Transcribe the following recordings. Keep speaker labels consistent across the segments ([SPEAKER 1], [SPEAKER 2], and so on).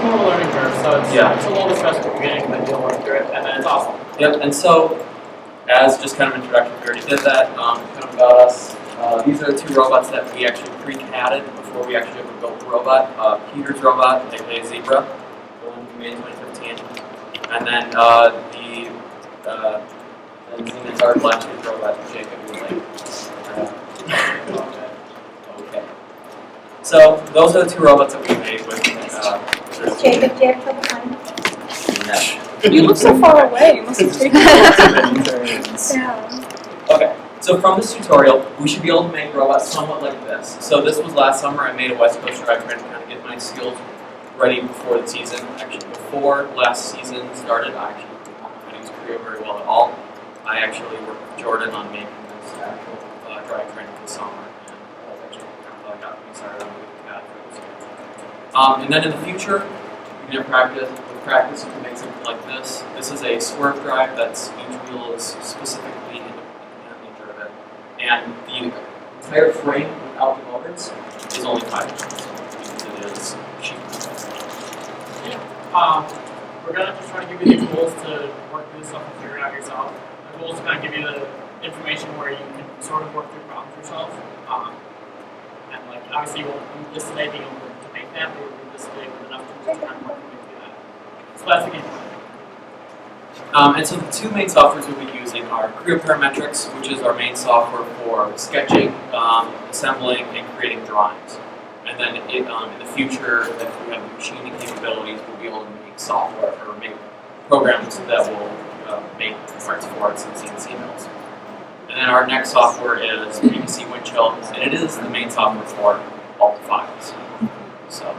[SPEAKER 1] more of a learning curve, so it's a little bit stressful at the beginning, but you'll work through it, and then it's awesome.
[SPEAKER 2] Yep, and so, as just kind of introduction, we already did that, kind of about us. These are the two robots that we actually pre-CAD'ed before we actually ever built the robot. Peter's robot, aka Zebra, the one we made in 2015. And then Zenith's our last year's robot, Jacob, was like, okay. So, those are the two robots that we made with
[SPEAKER 3] Jacob, do you have trouble finding?
[SPEAKER 4] You look so far away. You must have taken
[SPEAKER 3] Yeah.
[SPEAKER 2] Okay, so from this tutorial, we should be able to make robots somewhat like this. So this was last summer. I made a West Coast drive train to kind of get my skills ready before the season. Actually, before last season started, I actually did not use Creo very well at all. I actually worked with Jordan on making this actual drive train this summer, and that's actually kind of how I got me started on the CAD for this. And then in the future, you can practice. With practice, you can make something like this. This is a swerve drive. That's each wheel is specifically independently driven, and the entire frame without the motors is only 5 inches because it is cheap.
[SPEAKER 1] We're going to just try to give you the tools to work through this stuff and figure it out yourself. The goal is to kind of give you the information where you can sort of work through problems yourself. And like obviously you won't do this today being able to make that, but you'll do this today with enough tools to kind of work through that. So that's the game plan.
[SPEAKER 2] And so the two main softwares we'll be using are Creo Parametrics, which is our main software for sketching, assembling, and creating drawings. And then in the future, if we have machining capabilities, we'll be able to make software or make programs that will make parts for us in CNC mills. And then our next software is PVC Windchill, and it is the main software for all the files. So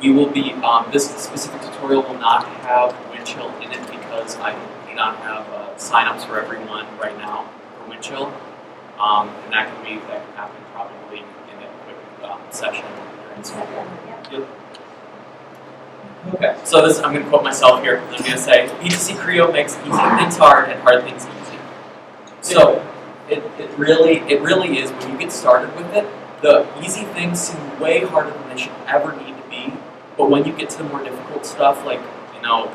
[SPEAKER 2] we will be, this specific tutorial will not have Windchill in it because I do not have signups for everyone right now for Windchill. And that can happen probably in a quick session during school. Yep. Okay, so this I'm going to quote myself here. I'm going to say, PVC Creo makes easy things hard and hard things easy. So it really is, when you get started with it, the easy things seem way harder than they should ever need to be. But when you get to the more difficult stuff, like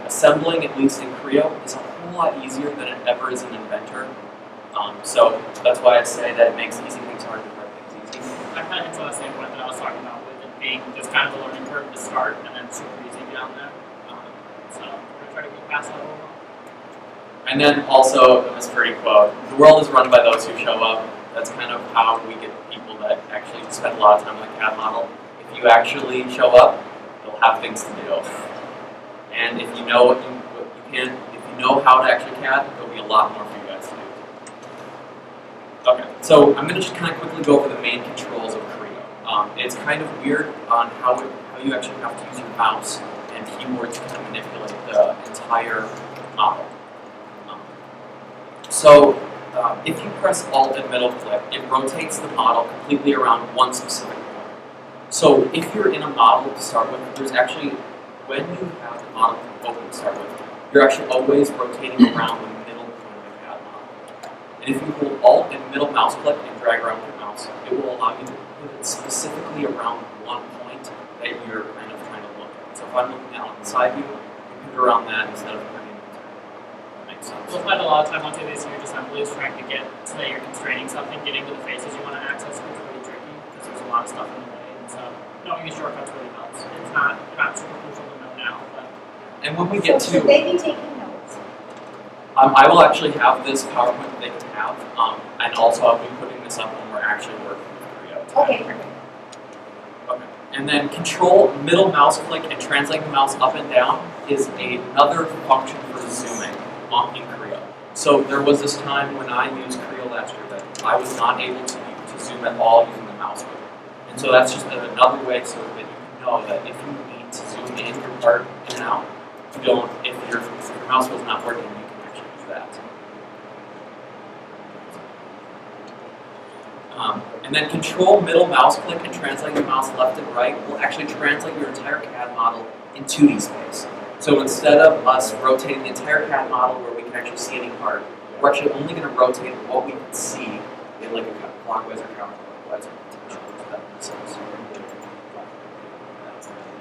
[SPEAKER 2] assembling, at least in Creo, is a whole lot easier than it ever is in Inventor. So that's why I say that it makes easy things hard and hard things easy.
[SPEAKER 1] I kind of hit on the same point that I was talking about with it being just kind of a learning curve to start and then super easy down there. So we're going to try to go past that a little bit.
[SPEAKER 2] And then also, this pretty quote, the world is run by those who show up. That's kind of how we get people that actually spend a lot of time on the CAD model. If you actually show up, you'll have things to do. And if you know what you can, if you know how to actually CAD, there'll be a lot more for you guys to do. Okay, so I'm going to just kind of quickly go over the main controls of Creo. It's kind of weird on how you actually have to use your mouse and keyboard to kind of manipulate the entire model. So if you press Alt and middle click, it rotates the model completely around one specific point. So if you're in a model to start with, there's actually, when you have the model open to start with, you're actually always rotating around the middle point of the CAD model. And if you hold Alt and middle mouse click and drag around your mouse, it will allow you to pivot specifically around one point that you're kind of trying to look at. So if I'm looking out on the side view, you pivot around that instead of pointing the entire model. That makes sense.
[SPEAKER 1] We'll find a lot of time once you do this huge assembly is trying to get, say you're constraining something, getting to the faces you want to access is really tricky because there's a lot of stuff in the way. And so knowing the shortcuts really helps. It's not super crucial to know now, but.
[SPEAKER 2] And when we get
[SPEAKER 3] So
[SPEAKER 2] to,
[SPEAKER 3] should they be taking notes?
[SPEAKER 2] I will actually have this PowerPoint that they can have, and also I'll be putting this up when we're actually working with Creo.
[SPEAKER 3] Okay, perfect.
[SPEAKER 2] Okay. And then control middle mouse click and translate the mouse up and down is another function for zooming in Creo. So there was this time when I used Creo last year that I was not able to zoom at all using the mouse wheel. And so that's just another way so that you know that if you need to zoom in your part in and out, you don't, if your mouse wheel is not working, you can actually use that. And then control middle mouse click and translate your mouse left and right will actually translate your entire CAD model in 2D space. So instead of us rotating the entire CAD model where we can actually see any part, we're actually only going to rotate what we can see in like a clockwise or counterclockwise rotation. That makes sense.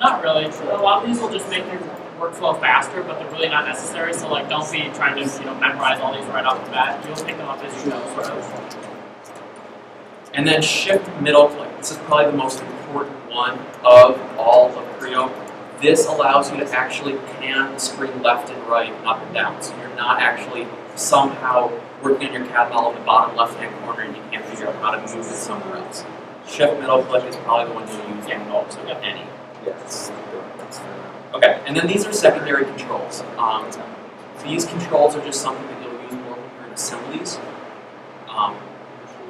[SPEAKER 1] Not really. A lot of these will just make your workflow faster, but they're really not necessary. So like, don't be trying to memorize all these right off the bat. You'll pick them up as you go, sort of.
[SPEAKER 2] And then shift middle click. This is probably the most important one of all of Creo. This allows you to actually pan the screen left and right and up and down. So you're not actually somehow working on your CAD model in the bottom left-hand corner and you can't figure out how to move it somewhere else. Shift middle click is probably the one you'll use the most, if any.
[SPEAKER 5] Yes.
[SPEAKER 2] Okay, and then these are secondary controls. These controls are just something that you'll use more when you're in assemblies.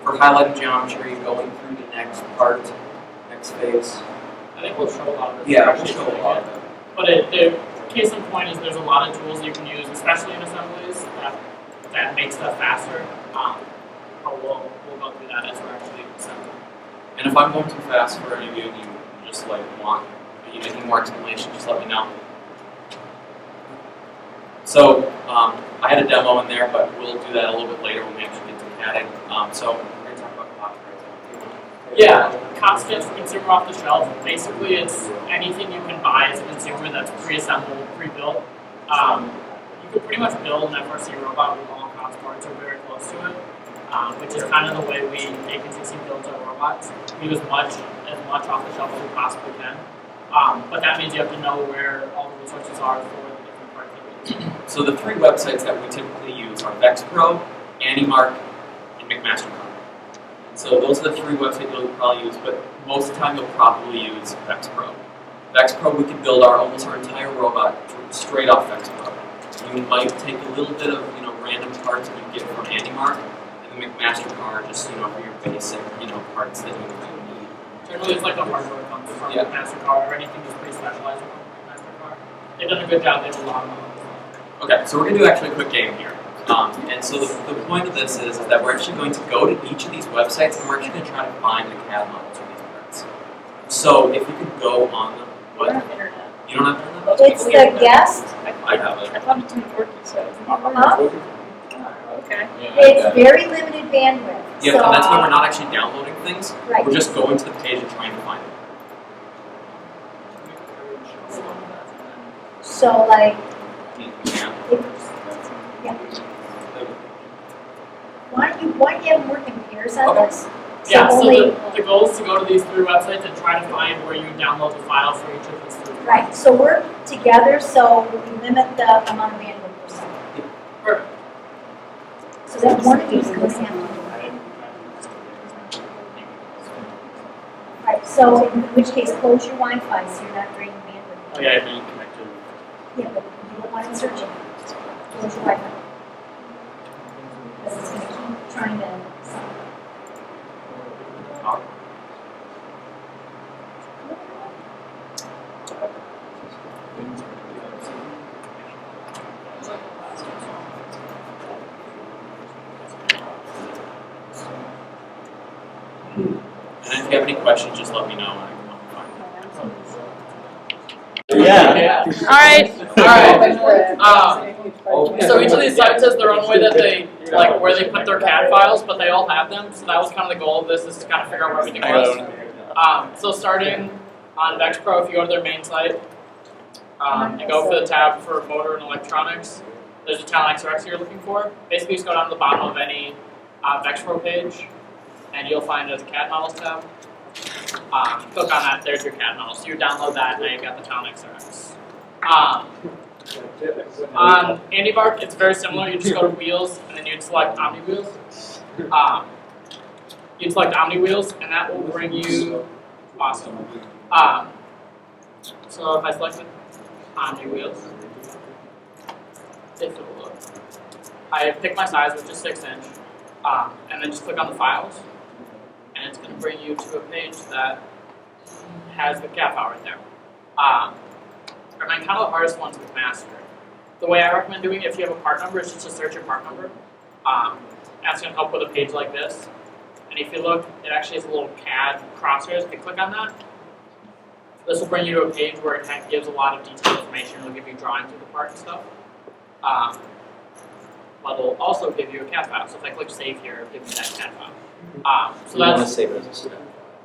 [SPEAKER 2] For highlighting geometry, going through the next part, next phase.
[SPEAKER 1] I think we'll show a lot of this.
[SPEAKER 2] Yeah, we'll show a lot of it.
[SPEAKER 1] But the case in point is there's a lot of tools you can use, especially in assemblies, that make stuff faster. But we'll go through that as we're actually assembling.
[SPEAKER 2] And if I'm going too fast for any of you and you just like want any more explanation, just let me know. So I had a demo in there, but we'll do that a little bit later when we actually get to CADing. So we're going to talk about cost right.
[SPEAKER 1] Yeah, cost kits for consumer off the shelf. Basically, it's anything you can buy as a consumer that's pre-assembled, pre-built. You could pretty much build an FRC robot with all cost parts or very close to it, which is kind of the way A16 builds our robots. We use as much off the shelf as we possibly can. But that means you have to know where all the resources are for the different parts that we use.
[SPEAKER 2] So the three websites that we typically use are VexPro, AndyMark, and McMaster-Carr. So those are the three websites you'll probably use, but most of the time you'll probably use VexPro. VexPro, we can build almost our entire robot straight off VexPro. You might take a little bit of random parts that you get from AndyMark, and the McMaster-Carr just for your basic parts that you need.
[SPEAKER 1] Generally, it's like the hardware comes from
[SPEAKER 2] Yeah.
[SPEAKER 1] McMaster-Carr or anything that's pretty specialized with McMaster-Carr. They've done a good job. They have a lot of them.
[SPEAKER 2] Okay, so we're going to do actually a quick game here. And so the point of this is that we're actually going to go to each of these websites and we're actually going to try to find the CAD models for these parts. So if you could go on the
[SPEAKER 4] I don't have internet.
[SPEAKER 2] You don't have internet?
[SPEAKER 3] It's the guest.
[SPEAKER 2] I have it.
[SPEAKER 4] I thought it didn't work, so.
[SPEAKER 3] Huh?
[SPEAKER 4] Okay.
[SPEAKER 3] It's very limited bandwidth.
[SPEAKER 2] Yeah,
[SPEAKER 3] so,
[SPEAKER 2] and that's why we're not actually downloading things.
[SPEAKER 3] Right.
[SPEAKER 2] We're just going to the page and trying to find it.
[SPEAKER 3] So like,
[SPEAKER 2] Yeah.
[SPEAKER 3] yeah. Why don't you have them working pairs on
[SPEAKER 2] Okay.
[SPEAKER 3] this?
[SPEAKER 1] Yeah, so
[SPEAKER 3] only,
[SPEAKER 1] the goal is to go to these three websites and try to find where you download the file for each of these three.
[SPEAKER 3] right. So work together so we limit the amount of bandwidth per second.
[SPEAKER 1] Perfect.
[SPEAKER 3] So that one of you is going to have to do it. Right. So in which case, close your Wi-Fi so you're not draining bandwidth.
[SPEAKER 1] Oh yeah, I mean connected.
[SPEAKER 3] Yeah, but you don't want it searching. Close your Wi-Fi. Because it's going to keep trying to.
[SPEAKER 2] And if you have any questions, just let me know. And I can help find it.
[SPEAKER 1] Yeah. All right. So each of these sites has their own way that they where they put their CAD files, but they all have them. So that was kind of the goal of this, is to kind of figure out where everything was. So starting on VexPro, if you go to their main site and go for the tab for motor and electronics, there's a channel XRX you're looking for. Basically, just go down to the bottom of any VexPro page, and you'll find it as a CAD models tab. Click on that, there's your CAD model. So you download that, and now you've got the channel XRX. On AndyMark, it's very similar. You just go to wheels, and then you'd select Omni wheels. You'd select Omni wheels, and that will bring you awesome. So if I selected Omni wheels, it will look. I pick my size, which is 6-inch, and then just click on the files, and it's going to bring you to a page that has the CAD file right there. And kind of the hardest ones with master. The way I recommend doing it, if you have a part number, is just to search your part number. That's going to help with a page like this. And if you look, it actually has a little CAD crosshairs. If you click on that, this will bring you to a page where it gives a lot of detailed information. It'll give you drawings of the part and stuff. But it'll also give you a CAD file. So if I click save here, it'll give me that CAD file. So
[SPEAKER 5] You want to
[SPEAKER 1] that's,
[SPEAKER 5] save it as a step.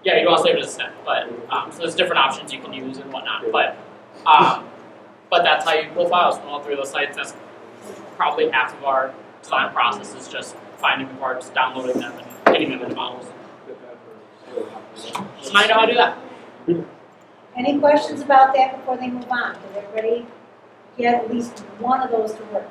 [SPEAKER 1] Yeah, you don't want to save it as a step, but so there's different options you can use and whatnot. But that's how you pull files from all three of those sites. That's probably half of our design process is just finding the parts, downloading them, and getting them into models. So now you know how to do that.
[SPEAKER 3] Any questions about that before they move on? Did everybody get at least one of those to work?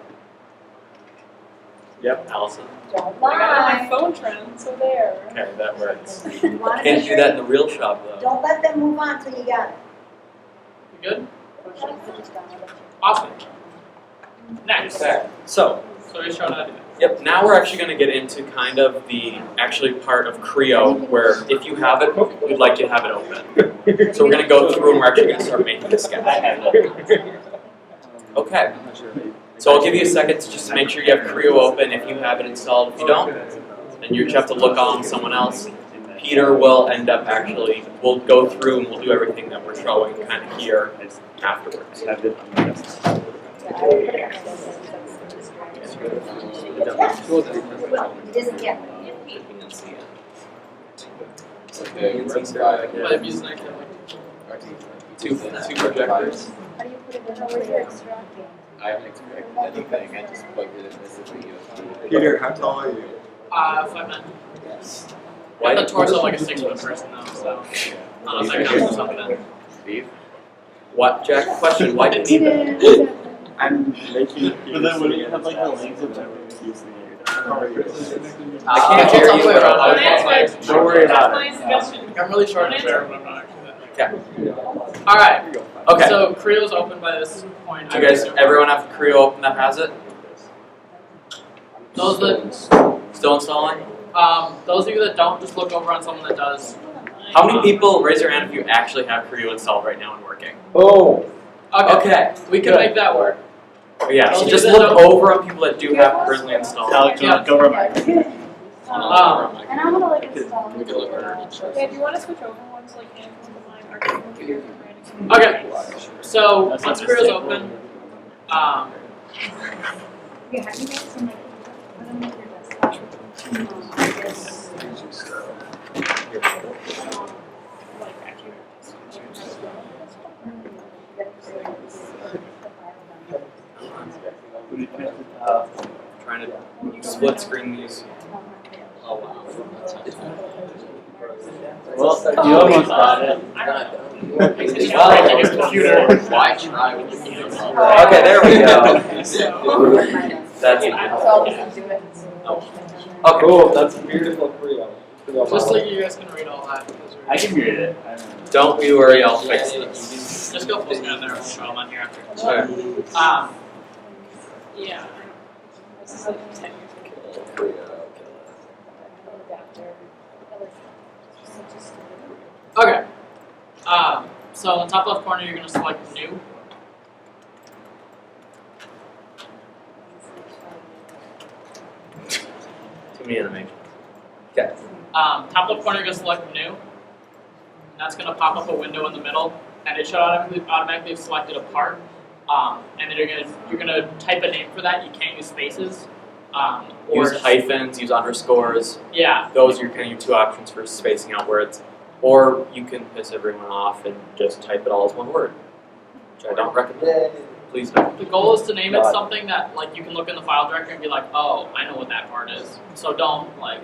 [SPEAKER 2] Yep, Allison.
[SPEAKER 3] Don't
[SPEAKER 4] I got it on my
[SPEAKER 3] lie.
[SPEAKER 4] phone trend, so there.
[SPEAKER 2] Okay, that works.
[SPEAKER 3] You wanna
[SPEAKER 2] Can't
[SPEAKER 3] be
[SPEAKER 2] do that in the real shop though.
[SPEAKER 3] Don't let them move on till you got it.
[SPEAKER 1] You good? Awesome. Next.
[SPEAKER 2] Okay, so
[SPEAKER 1] So we showed how to do that.
[SPEAKER 2] yep, now we're actually going to get into kind of the actually part of Creo where if you have it, we'd like you to have it open. So we're going to go through and we're actually going to start making a sketch. Okay, so I'll give you a second to just make sure you have Creo open if you have it installed. If you don't, then you just have to look on someone else. Peter will end up actually, we'll go through and we'll do everything that we're showing kind of here afterwards.
[SPEAKER 3] Well, he doesn't get it.
[SPEAKER 1] But if like
[SPEAKER 2] Two projectors.
[SPEAKER 3] How do you put it in over extra?
[SPEAKER 5] I haven't expected anything, I just plugged it in this video.
[SPEAKER 6] Peter, how tall are you?
[SPEAKER 1] 5'9".
[SPEAKER 2] Why
[SPEAKER 1] I have
[SPEAKER 2] did
[SPEAKER 1] the torso like a 6-foot person though, so I don't know if that counts as something.
[SPEAKER 5] Beef?
[SPEAKER 2] What, Jack? Question, why do you need that?
[SPEAKER 6] I'm making.
[SPEAKER 7] But then when you have like the legs of them,
[SPEAKER 2] I can't hear you, but
[SPEAKER 1] I'll
[SPEAKER 6] Don't worry about it.
[SPEAKER 1] I'm really short in there, but I'm not actually that.
[SPEAKER 2] Okay.
[SPEAKER 1] Alright,
[SPEAKER 2] Okay.
[SPEAKER 1] so Creo's open by this point.
[SPEAKER 2] Do you guys, everyone have Creo open that has it?
[SPEAKER 1] Those that,
[SPEAKER 2] Still installing?
[SPEAKER 1] those of you that don't, just look over on someone that does.
[SPEAKER 2] How many people, raise your hand if you actually have Creo installed right now and working?
[SPEAKER 6] Oh.
[SPEAKER 2] Okay.
[SPEAKER 1] We can make that work.
[SPEAKER 2] Yeah, so
[SPEAKER 1] Those
[SPEAKER 2] just
[SPEAKER 1] of you that
[SPEAKER 2] look over on people that do have currently installed.
[SPEAKER 7] Alex,
[SPEAKER 1] Yeah.
[SPEAKER 7] go over my.
[SPEAKER 3] And I'm gonna like install.
[SPEAKER 5] We can look at it.
[SPEAKER 4] Yeah, do you want to switch over ones like Andrew and mine are computers and writing?
[SPEAKER 1] Okay, so
[SPEAKER 7] That's
[SPEAKER 1] once
[SPEAKER 7] not
[SPEAKER 1] Creo's
[SPEAKER 7] mistake.
[SPEAKER 1] open,
[SPEAKER 3] Yeah, have you made some like, put them with your desktop?
[SPEAKER 2] Trying to split screen these.
[SPEAKER 1] oh wow.
[SPEAKER 7] Well, you almost got it.
[SPEAKER 1] He's breaking his computer.
[SPEAKER 5] Why try when you can't?
[SPEAKER 2] Okay, there we go. That's
[SPEAKER 6] Oh, cool. That's a beautiful Creo.
[SPEAKER 1] Just so you guys can read all that. because we're-
[SPEAKER 7] I can read it.
[SPEAKER 2] Don't we worry, I'll fix this.
[SPEAKER 1] Just go full screen on there. I'll show them on here after.
[SPEAKER 2] Okay.
[SPEAKER 1] Yeah.
[SPEAKER 4] This is like 10 years ago.
[SPEAKER 1] Okay. So on the top left corner, you're going to select New.
[SPEAKER 2] Too many animations. Okay.
[SPEAKER 1] Top left corner, you're going to select New. And that's going to pop up a window in the middle, and it should automatically have selected a part. And then you're gonna type a name for that. You can't use spaces. Or
[SPEAKER 2] Use hyphens, use underscores.
[SPEAKER 1] yeah.
[SPEAKER 2] Those are your kind of your two options for spacing out words. Or you can piss everyone off and just type it all as one word, which I don't recommend. Please don't.
[SPEAKER 1] The goal is to name it something that like you can look in the file directory and be like, oh, I know what that part is. So don't like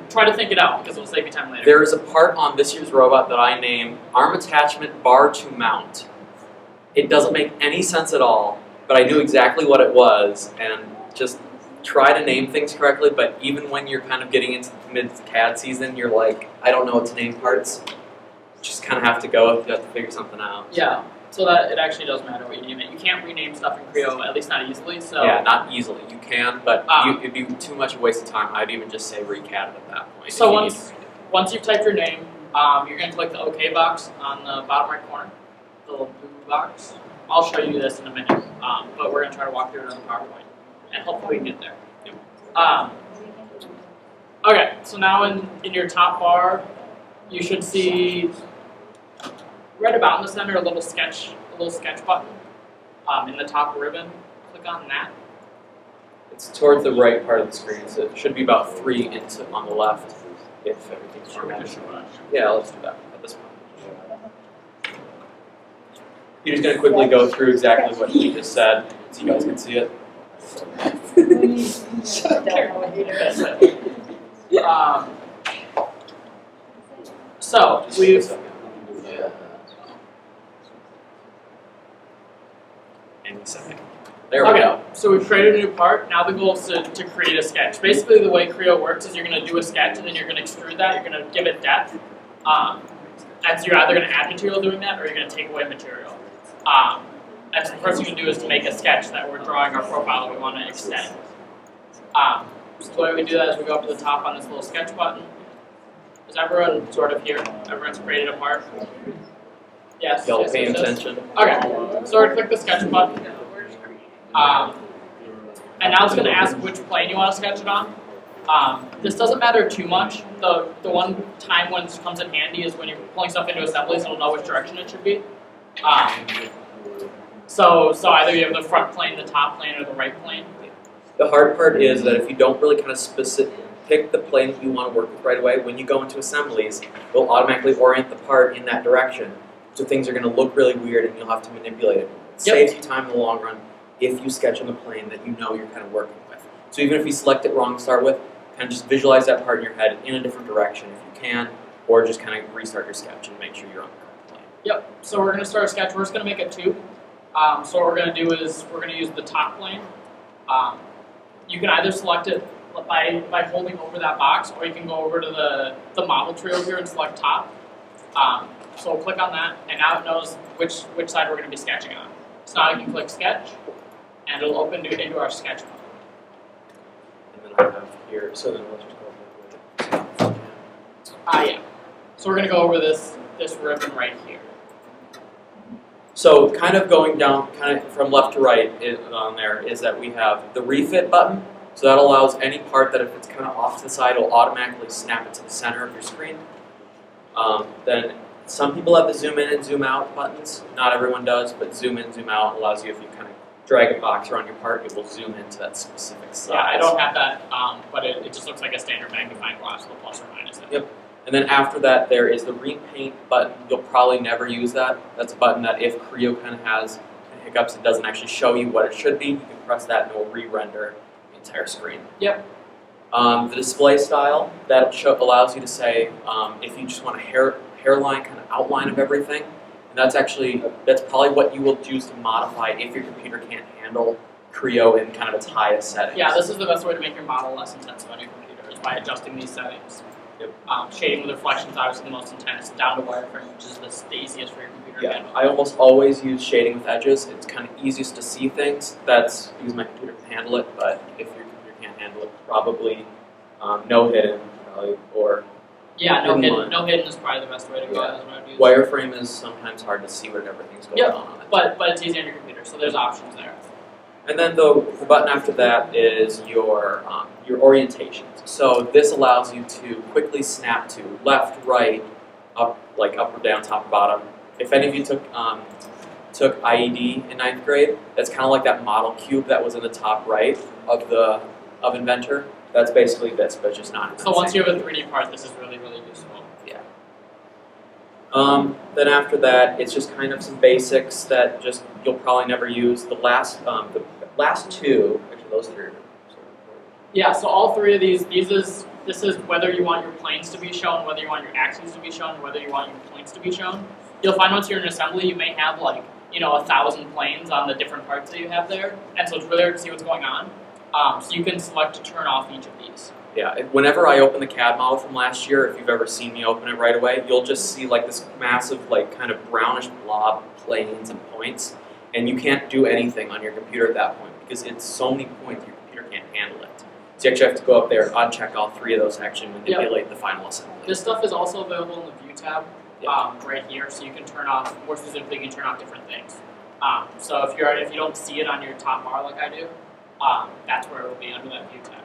[SPEAKER 1] try to think it out because it'll save you time later.
[SPEAKER 2] There is a part on this year's robot that I named arm attachment bar to mount. It doesn't make any sense at all, but I knew exactly what it was, and just try to name things correctly, but even when you're kind of getting into mid-CAD season, you're like, I don't know what to name parts. Just kind of have to go, you have to figure something out.
[SPEAKER 1] Yeah. So that it actually does matter what you name it. You can't rename stuff in Creo, at least not easily. So
[SPEAKER 2] Yeah, not easily. You can, but it'd be too much of a waste of time. I'd even just say recad it at that point.
[SPEAKER 1] So
[SPEAKER 2] if you need to.
[SPEAKER 1] once you've typed your name, you're going to click the OK box on the bottom right corner, the little blue box. I'll show you this in a minute, but we're going to try to walk through it on the PowerPoint, and hopefully we can get there. Okay, so now in your top bar, you should see right about in the center a little sketch button in the top ribbon. Click on that.
[SPEAKER 2] It's towards the right part of the screen, so it should be about 3 into on the left. if everything's
[SPEAKER 1] Sure, we
[SPEAKER 2] formatted.
[SPEAKER 1] just show that.
[SPEAKER 2] Yeah, let's do that at this point. Peter's going to quickly go through exactly what he just said, so you guys can see it.
[SPEAKER 1] So we've
[SPEAKER 2] Any second. There we go.
[SPEAKER 1] So we've created a new part. Now the goal is to create a sketch. Basically, the way Creo works is you're going to do a sketch and then you're going to extrude that. You're going to give it depth. And so you're either going to add material doing that or you're going to take away material. And so the first thing you can do is to make a sketch that we're drawing our profile that we want to extend. So the way we do that is we go up to the top on this little sketch button. Is everyone sort of here? Everyone's created a part? Yes.
[SPEAKER 2] Y'all
[SPEAKER 1] yes,
[SPEAKER 2] paying
[SPEAKER 1] yes, yes.
[SPEAKER 2] attention?
[SPEAKER 1] Okay, so we're going to click the sketch button. And now it's going to ask which plane you want to sketch it on. This doesn't matter too much. The one time when this comes in handy is when you're pulling stuff into assemblies, it'll know which direction it should be. So either you have the front plane, the top plane, or the right plane.
[SPEAKER 2] The hard part is that if you don't really kind of pick the plane that you want to work with right away, when you go into assemblies, it'll automatically orient the part in that direction. So things are going to look really weird and you'll have to manipulate it. It saves you time in the long run if you sketch on the plane that you know you're kind of working with. So even if you select it wrong to start with, kind of just visualize that part in your head in a different direction if you can, or just kind of restart your sketch and make sure you're on the correct plane.
[SPEAKER 1] Yep, so we're going to start a sketch. We're just going to make a tube. So what we're going to do is we're going to use the top plane. You can either select it by holding over that box, or you can go over to the model tree over here and select top. So we'll click on that, and now it knows which side we're going to be sketching on. So now you can click sketch, and it'll open into our sketch mode.
[SPEAKER 2] And then I have here, so then let's just go over it.
[SPEAKER 1] Yeah. So we're going to go over this ribbon right here.
[SPEAKER 2] So kind of going down, kind of from left to right on there is that we have the refit button. So that allows any part that if it's kind of off to the side, it'll automatically snap it to the center of your screen. Then some people have the zoom in and zoom out buttons. Not everyone does, but zoom in, zoom out allows you, if you kind of drag a box around your part, it will zoom into that specific size.
[SPEAKER 1] Yeah, I don't have that, but it just looks like a standard magnifying glass with a plus or minus in it.
[SPEAKER 2] Yep. And then after that, there is the repaint button. You'll probably never use that. That's a button that if Creo kind of has hiccups, it doesn't actually show you what it should be. You can press that and it will re-render the entire screen.
[SPEAKER 1] Yep.
[SPEAKER 2] The display style, that allows you to say if you just want a hairline kind of outline of everything. And that's probably what you will choose to modify if your computer can't handle Creo in kind of its highest settings.
[SPEAKER 1] Yeah, this is the best way to make your model less intensive on your computer, is by adjusting these settings.
[SPEAKER 2] Yep.
[SPEAKER 1] Shading with reflections, obviously the most intense, down to wireframe, which is the easiest for your computer to
[SPEAKER 2] Yeah,
[SPEAKER 1] handle.
[SPEAKER 2] I almost always use shading with edges. It's kind of easiest to see things. That's because my computer can handle it, but if your computer can't handle it, probably no hidden, probably, or
[SPEAKER 1] Yeah, no
[SPEAKER 2] hidden
[SPEAKER 1] hidden.
[SPEAKER 2] line.
[SPEAKER 1] No hidden is probably the best way to go.
[SPEAKER 2] Yeah.
[SPEAKER 1] That's what I'd use.
[SPEAKER 2] Wireframe is sometimes hard to see what everything's going
[SPEAKER 1] Yep.
[SPEAKER 2] on it.
[SPEAKER 1] But it's easy on your computer, so there's options there.
[SPEAKER 2] And then the button after that is your orientations. So this allows you to quickly snap to left, right, up or down, top or bottom. If any of you took IED in 9th grade, that's kind of like that model cube that was in the top right of Inventor. That's basically this, but just not.
[SPEAKER 1] So once you have a 3D part, this is really, really useful.
[SPEAKER 2] Yeah. Then after that, it's just kind of some basics that just you'll probably never use. The last two, actually those three are sort of.
[SPEAKER 1] Yeah, so all three of these this is whether you want your planes to be shown, whether you want your axes to be shown, whether you want your points to be shown. You'll find once you're in assembly, you may have 1,000 planes on the different parts that you have there, and so it's really hard to see what's going on. So you can select to turn off each of these.
[SPEAKER 2] Yeah, whenever I open the CAD model from last year, if you've ever seen me open it right away, you'll just see this massive kind of brownish blob planes and points, and you can't do anything on your computer at that point because it's so many points your computer can't handle it. So you actually have to go up there and uncheck all three of those to actually manipulate the final assembly.
[SPEAKER 1] This stuff is also available in the View tab
[SPEAKER 2] Yep.
[SPEAKER 1] right here, so you can turn off, more specifically, you can turn off different things. So if you don't see it on your top bar like I do, that's where it will be under that View tab.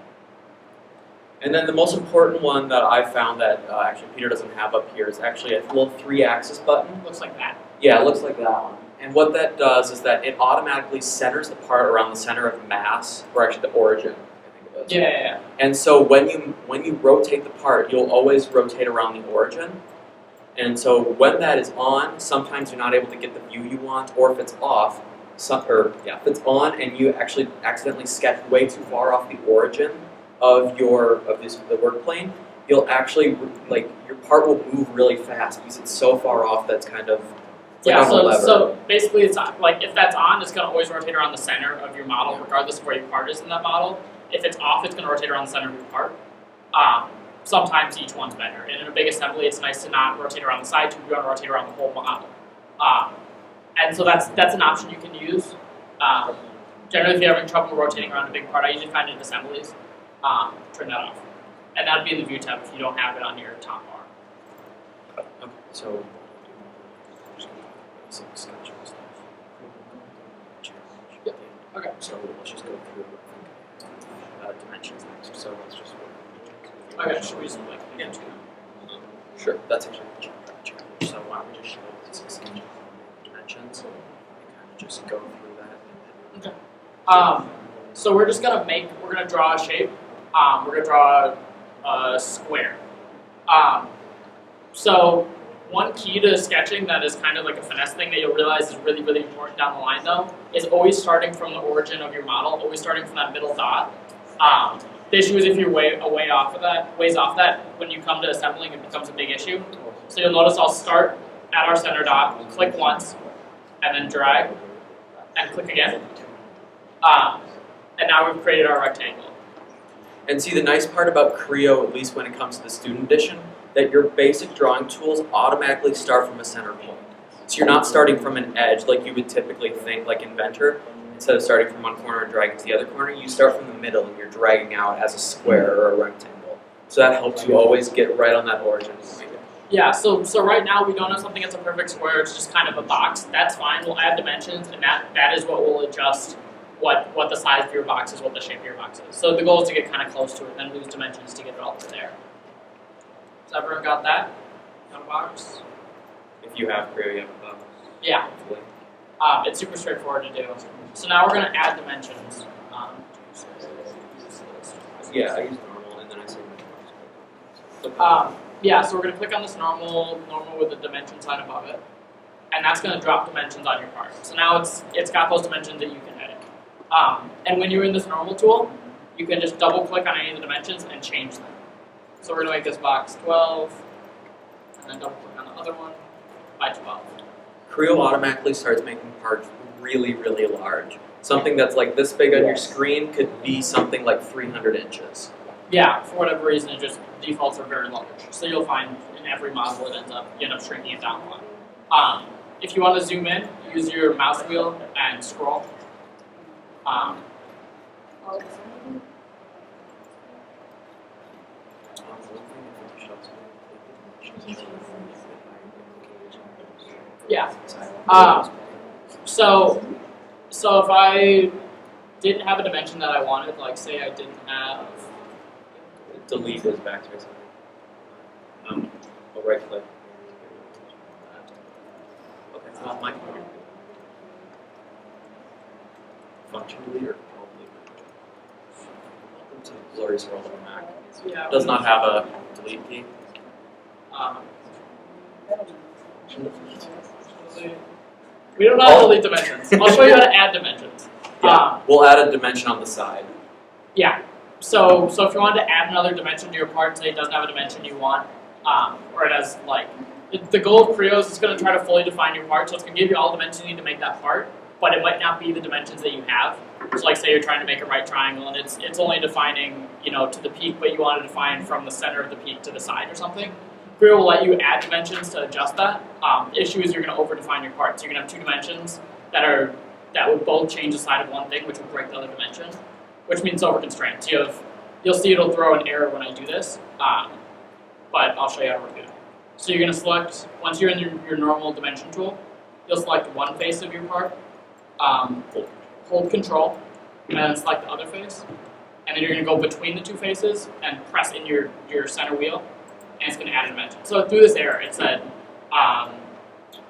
[SPEAKER 2] And then the most important one that I found that actually Peter doesn't have up here is actually a little 3-axis button.
[SPEAKER 1] Looks like that.
[SPEAKER 2] Yeah, it looks like that one. And what that does is that it automatically centers the part around the center of mass, or actually the origin, I think
[SPEAKER 1] Yeah.
[SPEAKER 2] And so when you rotate the part, you'll always rotate around the origin. And so when that is on, sometimes you're not able to get the view you want, or if it's off, if it's on and you actually accidentally sketch way too far off the origin of the work plane, you'll actually your part will move really fast because it's so far off that's kind of
[SPEAKER 1] Yeah,
[SPEAKER 2] on a lever.
[SPEAKER 1] so basically it's like if that's on, it's going to always rotate around the center of your model regardless of where your part is in that model. If it's off, it's going to rotate around the center of your part. Sometimes each one's better. And in a big assembly, it's nice to not rotate around the side, you want to rotate around the whole model. And so that's an option you can use. Generally, if you're having trouble rotating around a big part, I usually find it in assemblies. Turn that off. And that would be in the view tab if you don't have it on your top bar.
[SPEAKER 2] Okay, so some sketching stuff.
[SPEAKER 1] Yeah. Okay.
[SPEAKER 2] So let's just go through dimensions next. So let's just
[SPEAKER 1] Okay, should we just like again?
[SPEAKER 2] Sure, that's actually the challenge. So why don't we just show the 6 dimensions and kind of just go through that.
[SPEAKER 1] Okay. So we're gonna draw a shape. We're gonna draw a square. So one key to sketching that is kind of like a finesse thing that you'll realize is really, really important down the line though, is always starting from the origin of your model, always starting from that middle dot. The issue is if you're ways off that, when you come to assembling, it becomes a big issue. So you'll notice I'll start at our center dot, click once, and then drag, and click again. And now we've created our rectangle.
[SPEAKER 2] And see, the nice part about Creo, at least when it comes to the student edition, that your basic drawing tools automatically start from a center point. So you're not starting from an edge like you would typically think, like Inventor. Instead of starting from one corner and dragging to the other corner, you start from the middle and you're dragging out as a square or a rectangle. So that helps you always get right on that origin point.
[SPEAKER 1] Yeah, so right now we don't have something that's a perfect square, it's just kind of a box. That's fine, we'll add dimensions, and that is what will adjust what the size of your box is, what the shape of your box is. So the goal is to get kind of close to it, and then lose dimensions to get it all to there. So everyone got that? Got a box?
[SPEAKER 2] If you have Creo, you have a box.
[SPEAKER 1] Yeah. It's super straightforward to do. So now we're going to add dimensions.
[SPEAKER 2] Yeah, I use normal, and then I say
[SPEAKER 1] yeah, so we're going to click on this normal with the dimension sign above it, and that's going to drop dimensions on your part. So now it's got those dimensions that you can edit. And when you're in this normal tool, you can just double click on any of the dimensions and change them. So we're going to make this box 12, and then double click on the other one by 12.
[SPEAKER 2] Creo automatically starts making parts really, really large. Something that's like this big on your screen could be something like 300 inches.
[SPEAKER 1] Yeah, for whatever reason, it just defaults are very large. So you'll find in every model you end up shrinking it down a lot. If you want to zoom in, use your mouse wheel and scroll. Yeah. So if I didn't have a dimension that I wanted, like say I didn't have.
[SPEAKER 2] Delete goes back to it. I'll right click. Okay, well, my function deleter. Welcome to the glorious world of a Mac.
[SPEAKER 1] Yeah.
[SPEAKER 2] Does not have a delete key.
[SPEAKER 1] We don't know how to delete dimensions. I'll show you how to add dimensions.
[SPEAKER 2] Yeah, we'll add a dimension on the side.
[SPEAKER 1] Yeah. So if you wanted to add another dimension to your part, say it doesn't have a dimension you want, or it has the goal of Creo is it's going to try to fully define your part, so it's going to give you all the dimensions you need to make that part, but it might not be the dimensions that you have. So like say you're trying to make a right triangle and it's only defining, to the peak, but you want to define from the center of the peak to the side or something. Creo will let you add dimensions to adjust that. The issue is you're going to over-define your part. So you're going to have two dimensions that would both change the side of one thing, which will break the other dimension, which means over-constraint. So you'll see it'll throw an error when I do this, but I'll show you how to work it. So you're going to select, once you're in your normal dimension tool, you'll select one face of your part, hold Control, and then select the other face, and then you're going to go between the two faces and press in your center wheel, and it's going to add a dimension. So through this error, it said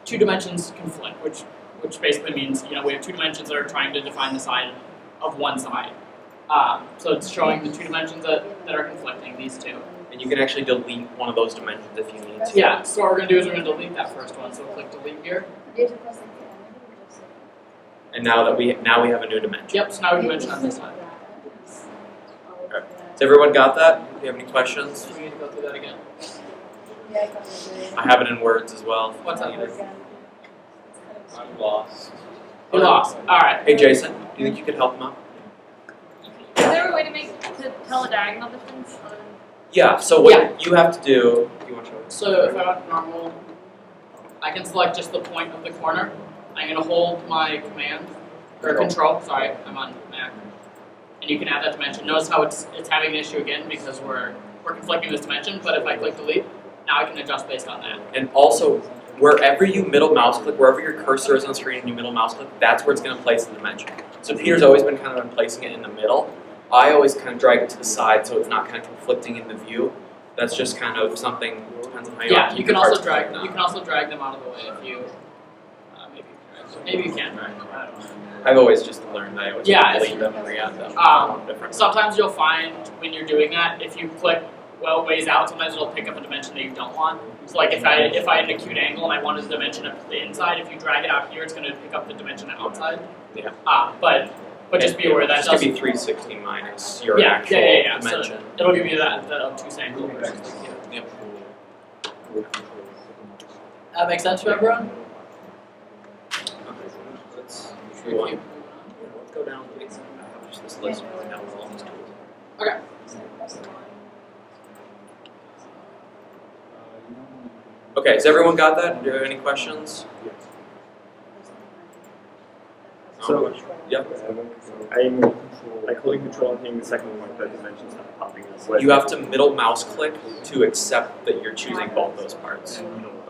[SPEAKER 1] two dimensions conflict, which basically means we have two dimensions that are trying to define the side of one side. So it's showing the two dimensions that are conflicting, these two.
[SPEAKER 2] And you can actually delete one of those dimensions if you need to.
[SPEAKER 1] Yeah, so what we're going to do is we're going to delete that first one. So click delete here.
[SPEAKER 2] And now we have a new dimension.
[SPEAKER 1] Yep, so now we dimension on this side.
[SPEAKER 2] Has everyone got that? Do you have any questions?
[SPEAKER 1] So we need to go through that again.
[SPEAKER 2] I have it in words as well.
[SPEAKER 1] What's that?
[SPEAKER 6] I'm lost.
[SPEAKER 1] You lost. Alright.
[SPEAKER 2] Hey Jason, do you think you could help him out?
[SPEAKER 4] Is there a way to tell a diagonal distance on?
[SPEAKER 2] Yeah, so what you have to do, you want to show us?
[SPEAKER 1] So if I want normal, I can select just the point of the corner. I'm going to hold my command, or control, sorry, I'm on Mac. And you can add that dimension. Notice how it's having an issue again because we're conflicting this dimension, but if I click delete, now I can adjust based on that.
[SPEAKER 2] And also, wherever you middle mouse click, wherever your cursor is on the screen and you middle mouse click, that's where it's going to place the dimension. So Peter's always been kind of placing it in the middle. I always kind of drag it to the side so it's not kind of conflicting in the view. That's just kind of something, depends on how you
[SPEAKER 1] Yeah,
[SPEAKER 2] want to
[SPEAKER 1] you
[SPEAKER 2] keep
[SPEAKER 1] can
[SPEAKER 2] your
[SPEAKER 1] also
[SPEAKER 2] parts
[SPEAKER 1] drag.
[SPEAKER 2] broken
[SPEAKER 1] You
[SPEAKER 2] down.
[SPEAKER 1] can also drag them out of the way if you. Maybe you can drag them. I don't know.
[SPEAKER 2] I've always just learned that I always
[SPEAKER 1] Yeah,
[SPEAKER 2] delete them and re-add them. Different.
[SPEAKER 1] Sometimes you'll find when you're doing that, if you click ways out, sometimes it'll pick up a dimension that you don't want. So like if I had an acute angle and I wanted the dimension of the inside, if you drag it out here, it's going to pick up the dimension outside.
[SPEAKER 2] Yeah.
[SPEAKER 1] But just be aware that
[SPEAKER 2] just
[SPEAKER 1] does.
[SPEAKER 2] give you 360 minus your
[SPEAKER 1] Yeah,
[SPEAKER 2] actual
[SPEAKER 1] yeah.
[SPEAKER 2] dimension.
[SPEAKER 1] So it'll give you that obtuse angle.
[SPEAKER 2] Yep.
[SPEAKER 1] That makes sense to everyone?
[SPEAKER 2] Let's go down. I have just this list right now with all these tools.
[SPEAKER 1] Okay.
[SPEAKER 2] Okay, has everyone got that? Do you have any questions?
[SPEAKER 8] So,
[SPEAKER 2] Yep.
[SPEAKER 8] I'm like holding control and hitting the second point, but dimensions not popping up.
[SPEAKER 2] You have to middle mouse click to accept that you're choosing both those parts.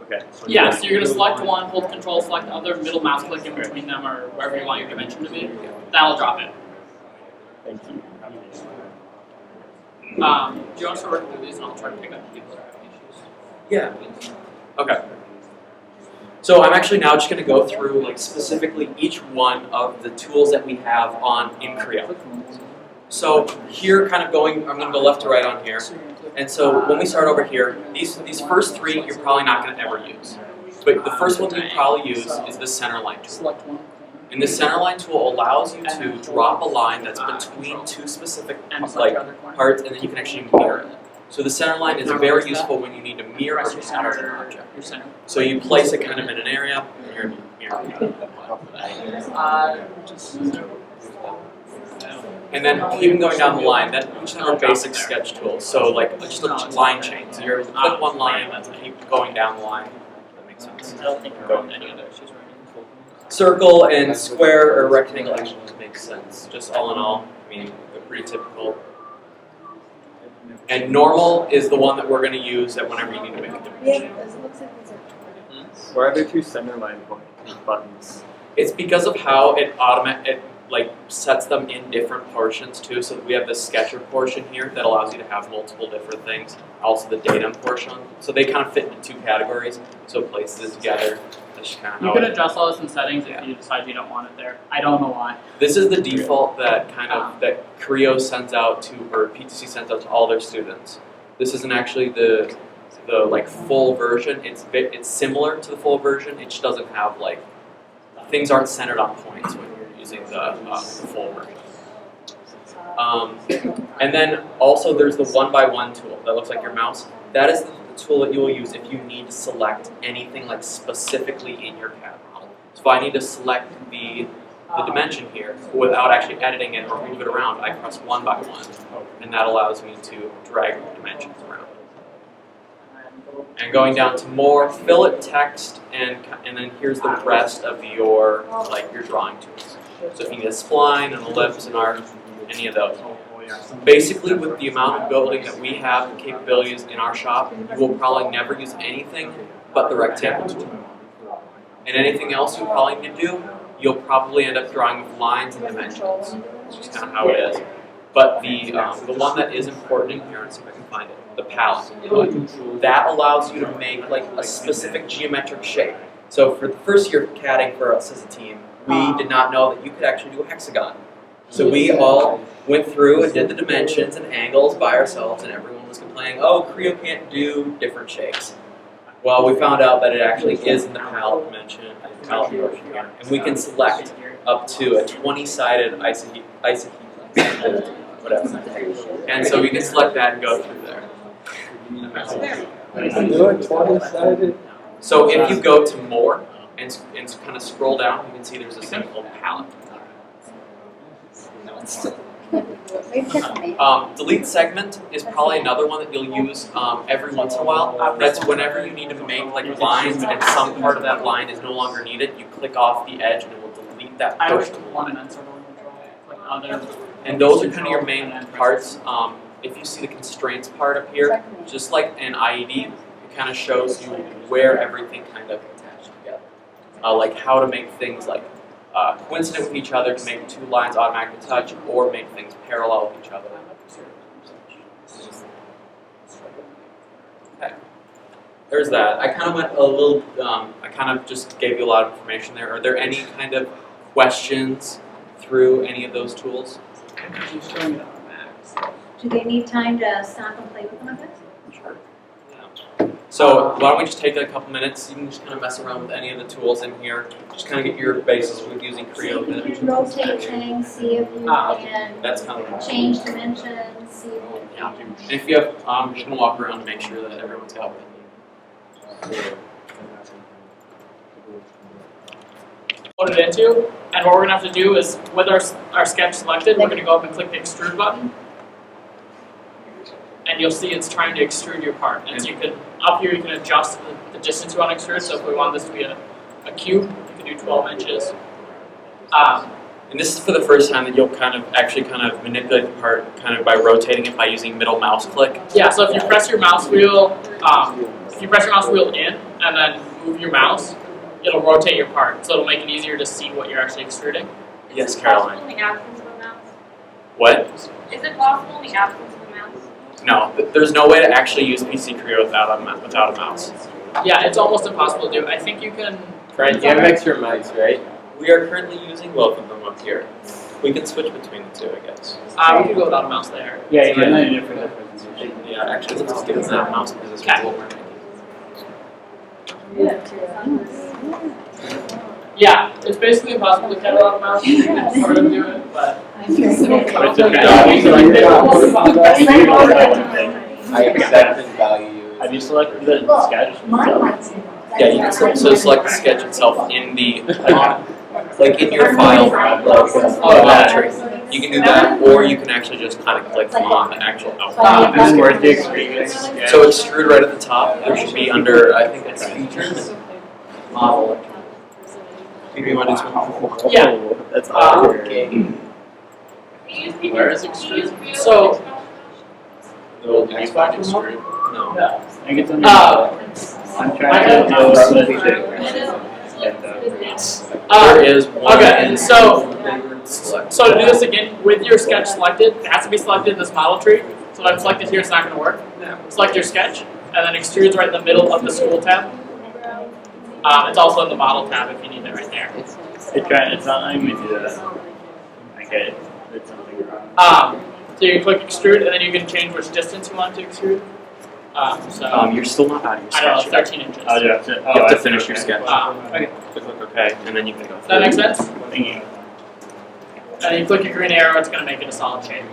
[SPEAKER 8] Okay.
[SPEAKER 1] Yeah, so you're going to select one, hold control, select the other, middle mouse click in between them or wherever you want your dimension to be. That'll drop it.
[SPEAKER 8] Thank you.
[SPEAKER 1] Do you want to start working through these and I'll try to pick up people that are having issues?
[SPEAKER 2] Yeah. Okay. So I'm actually now just going to go through like specifically each one of the tools that we have in Creo. So here, kind of going, I'm going to go left to right on here. And so when we start over here, these first three you're probably not going to ever use. But the first one you probably use is the center line tool.
[SPEAKER 1] Select one.
[SPEAKER 2] And the center line tool allows you to drop a line that's between two specific parts, and then you can actually mirror it. So the center line is very useful when you need to mirror or pattern an object. So you place it kind of in an area, and you're mirroring it. And then even going down the line, that we just have our basic sketch tool. So like just a line chain. So you're able to click one line and keep going down the line. That makes sense.
[SPEAKER 1] I don't think you're going any other issues right now.
[SPEAKER 2] Circle and square or rectangle actually makes sense. Just all in all, I mean, they're pretty typical. And normal is the one that we're going to use at whenever you need to make a dimension.
[SPEAKER 8] Why are there two center line buttons?
[SPEAKER 2] It's because of how it sets them in different portions too. So we have the sketcher portion here that allows you to have multiple different things. Also the datum portion. So they kind of fit into two categories. So it places it together. That's just kind of
[SPEAKER 1] You
[SPEAKER 2] how
[SPEAKER 1] can
[SPEAKER 2] it,
[SPEAKER 1] adjust all this in settings if you decide you don't want it there. I don't know why.
[SPEAKER 2] This is the default that that Creo sends out to, or PTC sends out to all their students. This isn't actually the like full version. It's similar to the full version. It just doesn't have like things aren't centered on points when you're using the full version. And then also there's the 1x1 tool that looks like your mouse. That is the tool that you will use if you need to select anything like specifically in your CAD model. So if I need to select the dimension here without actually editing it or move it around, I press 1x1, and that allows me to drag the dimensions around. And going down to more, fillet text, and then here's the rest of your drawing tools. So if you need a spline, an ellipse, an arc, any of those. Basically, with the amount of building that we have and capabilities in our shop, you will probably never use anything but the rectangle tool. And anything else you'll probably need to do, you'll probably end up drawing with lines and dimensions. It's just kind of how it is. But the one that is important in here, let's see if I can find it, the palette. That allows you to make like a specific geometric shape. So for the first year of CADing for us as a team, we did not know that you could actually do a hexagon. So we all went through and did the dimensions and angles by ourselves, and everyone was complaining, oh, Creo can't do different shapes. Well, we found out that it actually is in the palette dimension, palette portion here, and we can select up to a 20-sided isohedral, whatever. And so we can select that and go through there. So if you go to more and kind of scroll down, you can see there's a thing called palette. Delete segment is probably another one that you'll use every once in a while. That's whenever you need to make like lines and some part of that line is no longer needed, you click off the edge and it will delete that portion of the line. And those are kind of your main parts. If you see the constraints part up here, just like an IED, it kind of shows you where everything kind of attached together. Like how to make things like coincident with each other to make two lines automatically touch, or make things parallel with each other. Okay, there's that. I kind of went a little, I kind of just gave you a lot of information there. Are there any kind of questions through any of those tools?
[SPEAKER 3] Do they need time to stop and play with them a bit?
[SPEAKER 2] Sure. Yeah. So why don't we just take a couple minutes? You can just kind of mess around with any of the tools in here. Just kind of get your basis with using Creo.
[SPEAKER 3] See if you can rotate things, see if you can
[SPEAKER 2] That's kind of
[SPEAKER 3] change dimensions, see if you
[SPEAKER 2] yeah. And if you have, I'm just gonna walk around to make sure that everyone's got what they need.
[SPEAKER 1] Put it into, and what we're gonna have to do is, with our sketch selected, we're gonna go up and click the extrude button, and you'll see it's trying to extrude your part. And so you can, up here you can adjust the distance you want to extrude. So if we want this to be a cube, you can do 12 inches.
[SPEAKER 2] And this is for the first time that you'll kind of manipulate the part kind of by rotating it by using middle mouse click.
[SPEAKER 1] Yeah. So if you press your mouse wheel, in and then move your mouse, it'll rotate your part. So it'll make it easier to see what you're actually extruding.
[SPEAKER 2] Yes, Caroline.
[SPEAKER 4] In the absence of a mouse?
[SPEAKER 2] What?
[SPEAKER 4] Is it possible in the absence of a mouse?
[SPEAKER 2] No, there's no way to actually use PC Creo without a mouse.
[SPEAKER 1] Yeah, it's almost impossible to do. I think you can.
[SPEAKER 6] Right, you have extra mics, right?
[SPEAKER 2] We are currently using both of them up here. We can switch between the two, I guess.
[SPEAKER 1] We could go without a mouse there.
[SPEAKER 7] Yeah, you might need it for the presentation.
[SPEAKER 2] Yeah, actually, let's just get that mouse because this is what we're making.
[SPEAKER 1] Yeah, it's basically impossible to cut without a mouse. You can sort of do it, but.
[SPEAKER 5] I accept and value.
[SPEAKER 7] Have you selected the sketch?
[SPEAKER 2] Yeah, you can so select the sketch itself in the like in your file, like you can do that, or you can actually just kind of click on the actual output.
[SPEAKER 7] Is it worth the experience?
[SPEAKER 2] So extrude right at the top. There should be under, I think it's features, model. Maybe you want to do something?
[SPEAKER 1] Yeah.
[SPEAKER 7] That's awesome.
[SPEAKER 1] Where is extrude? So.
[SPEAKER 2] No.
[SPEAKER 7] I think it's under. I'm
[SPEAKER 1] I
[SPEAKER 7] trying
[SPEAKER 1] have
[SPEAKER 7] to do
[SPEAKER 2] There is one.
[SPEAKER 1] Okay, so to do this again, with your sketch selected, it has to be selected in this model tree. So if I'm selected here, it's not going to work. Select your sketch, and then extrude's right in the middle of the school tab. It's also in the model tab if you need it right there.
[SPEAKER 7] It's not letting me do that. Okay, it's something wrong.
[SPEAKER 1] So you click extrude, and then you can change which distance you want to extrude.
[SPEAKER 2] You're still not out of your
[SPEAKER 1] I don't know,
[SPEAKER 2] sketch.
[SPEAKER 1] 13 inches.
[SPEAKER 7] I'll do it.
[SPEAKER 2] You have to finish your sketch.
[SPEAKER 1] Okay.
[SPEAKER 2] Click OK, and then you can go.
[SPEAKER 1] Does that make sense?
[SPEAKER 7] Thank you.
[SPEAKER 1] And then you click your green arrow, it's going to make it a solid shape.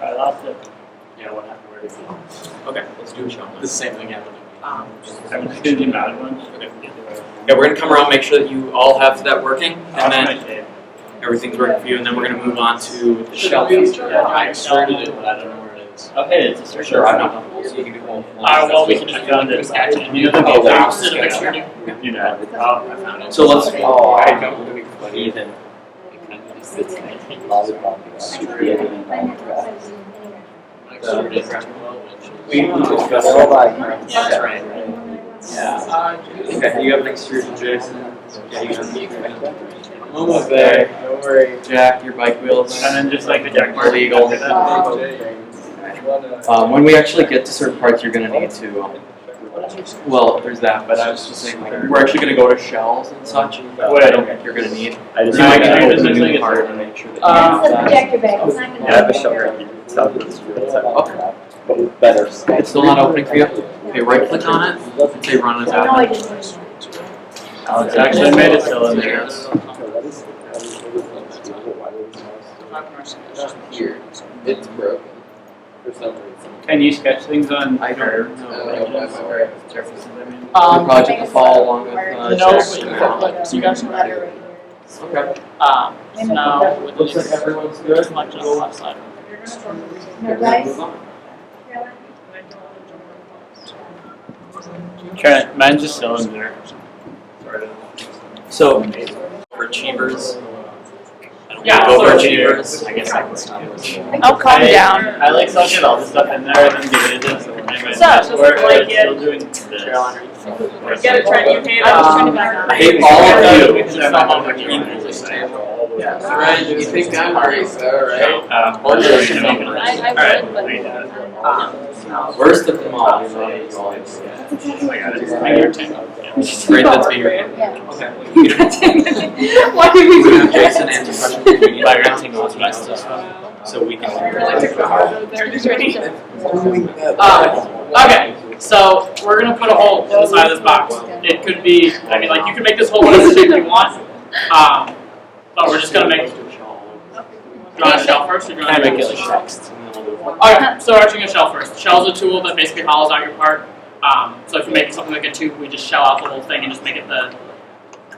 [SPEAKER 7] I lost it. Yeah, what happened? Where is it?
[SPEAKER 2] Okay, let's do a show. The same thing happened.
[SPEAKER 7] I'm just going to do out bunch.
[SPEAKER 2] Okay. Yeah, we're going to come around, make sure that you all have that working, and then everything's working for you, and then we're going to move on to the shelf.
[SPEAKER 6] Yeah, I extruded it, but I don't know where it is.
[SPEAKER 7] Okay, it's a search.
[SPEAKER 2] Sure, I'm not. So you can do one.
[SPEAKER 1] Well, we can just
[SPEAKER 7] found it.
[SPEAKER 1] sketch it.
[SPEAKER 7] You know the
[SPEAKER 1] Oh,
[SPEAKER 7] basic
[SPEAKER 1] instead of extruding.
[SPEAKER 7] Do that. Oh, I found it.
[SPEAKER 2] So let's.
[SPEAKER 5] Oh, I don't really funny.
[SPEAKER 6] Ethan.
[SPEAKER 5] Lollipop.
[SPEAKER 2] We just got
[SPEAKER 5] All by
[SPEAKER 2] That's right. Yeah. Okay, you have an extrusion, Jason. Yeah, you have almost there. Don't worry, Jack. Your bike wheels.
[SPEAKER 7] And then just like the jack mark.
[SPEAKER 2] Illegal.
[SPEAKER 5] Oh,
[SPEAKER 2] When we actually get to certain parts, you're going to need to Well, there's that, but I was just saying, like, we're actually going to go to shells and such.
[SPEAKER 7] What?
[SPEAKER 2] I don't think you're going to need.
[SPEAKER 8] I just
[SPEAKER 2] So you might
[SPEAKER 7] Yeah,
[SPEAKER 2] get
[SPEAKER 7] it's
[SPEAKER 2] to open a
[SPEAKER 7] like
[SPEAKER 2] new
[SPEAKER 7] it's
[SPEAKER 2] part
[SPEAKER 7] like-
[SPEAKER 2] and make sure that
[SPEAKER 3] This
[SPEAKER 2] you
[SPEAKER 3] is
[SPEAKER 2] have
[SPEAKER 3] the
[SPEAKER 2] that.
[SPEAKER 3] projector bag, it's not gonna.
[SPEAKER 8] I have a shell right here. It's out of the screw inside.
[SPEAKER 2] Okay.
[SPEAKER 8] But better.
[SPEAKER 2] It's still not opening for you? Okay, right click on it and say run as
[SPEAKER 3] I know I
[SPEAKER 2] admin.
[SPEAKER 3] didn't put it in.
[SPEAKER 7] Alex actually made a cylinder.
[SPEAKER 5] Here, it's broken for some reason.
[SPEAKER 7] Can you sketch things on
[SPEAKER 2] I
[SPEAKER 7] Creo?
[SPEAKER 2] don't
[SPEAKER 5] I don't know why my brain is
[SPEAKER 7] Surfaces, I mean.
[SPEAKER 2] The project will follow along with
[SPEAKER 1] No,
[SPEAKER 2] checks
[SPEAKER 1] but you
[SPEAKER 2] and
[SPEAKER 1] can
[SPEAKER 2] all.
[SPEAKER 1] click, so you guys can write it.
[SPEAKER 2] Okay.
[SPEAKER 1] So now with
[SPEAKER 2] Looks like
[SPEAKER 1] this
[SPEAKER 2] everyone's good.
[SPEAKER 1] selection on the left side.
[SPEAKER 3] No dice?
[SPEAKER 7] Trent, mine's a cylinder.
[SPEAKER 2] So, for achievers. I don't
[SPEAKER 1] Yeah,
[SPEAKER 2] go for
[SPEAKER 1] so-
[SPEAKER 2] achievers.
[SPEAKER 7] I guess I can skip it.
[SPEAKER 4] Oh, calm down.
[SPEAKER 7] I like sucking all the stuff in there and then giving it to someone.
[SPEAKER 4] So,
[SPEAKER 7] We're
[SPEAKER 1] like
[SPEAKER 7] still doing this.
[SPEAKER 1] Get it, Trent, you hate
[SPEAKER 4] I was turning it back on.
[SPEAKER 2] I hate all of you.
[SPEAKER 7] It's not all what you
[SPEAKER 2] Equally.
[SPEAKER 5] Yeah, right. You think I'm great, though, right?
[SPEAKER 4] I would, but.
[SPEAKER 2] Worst of them all. Great, that's me.
[SPEAKER 3] Yeah.
[SPEAKER 2] Okay. You don't
[SPEAKER 4] Why did we
[SPEAKER 2] we
[SPEAKER 4] do
[SPEAKER 2] have
[SPEAKER 4] that?
[SPEAKER 2] Jason answer questions. We need
[SPEAKER 7] By
[SPEAKER 2] to
[SPEAKER 7] renting all the best stuff.
[SPEAKER 2] so we can.
[SPEAKER 4] Really took the hard road there, just ready.
[SPEAKER 1] Okay, so we're gonna put a hole in the side of this box. It could be, I mean, like, you can make this hole whatever shape you want. But we're just gonna make. Do you want a shell first, or do you want to
[SPEAKER 2] Make
[SPEAKER 1] make
[SPEAKER 2] it like text. and then we'll do it.
[SPEAKER 1] Okay, so we're actually gonna shell first. Shell's a tool that basically hollows out your part. So if you're making something like a tube, we just shell out the whole thing and just make it the.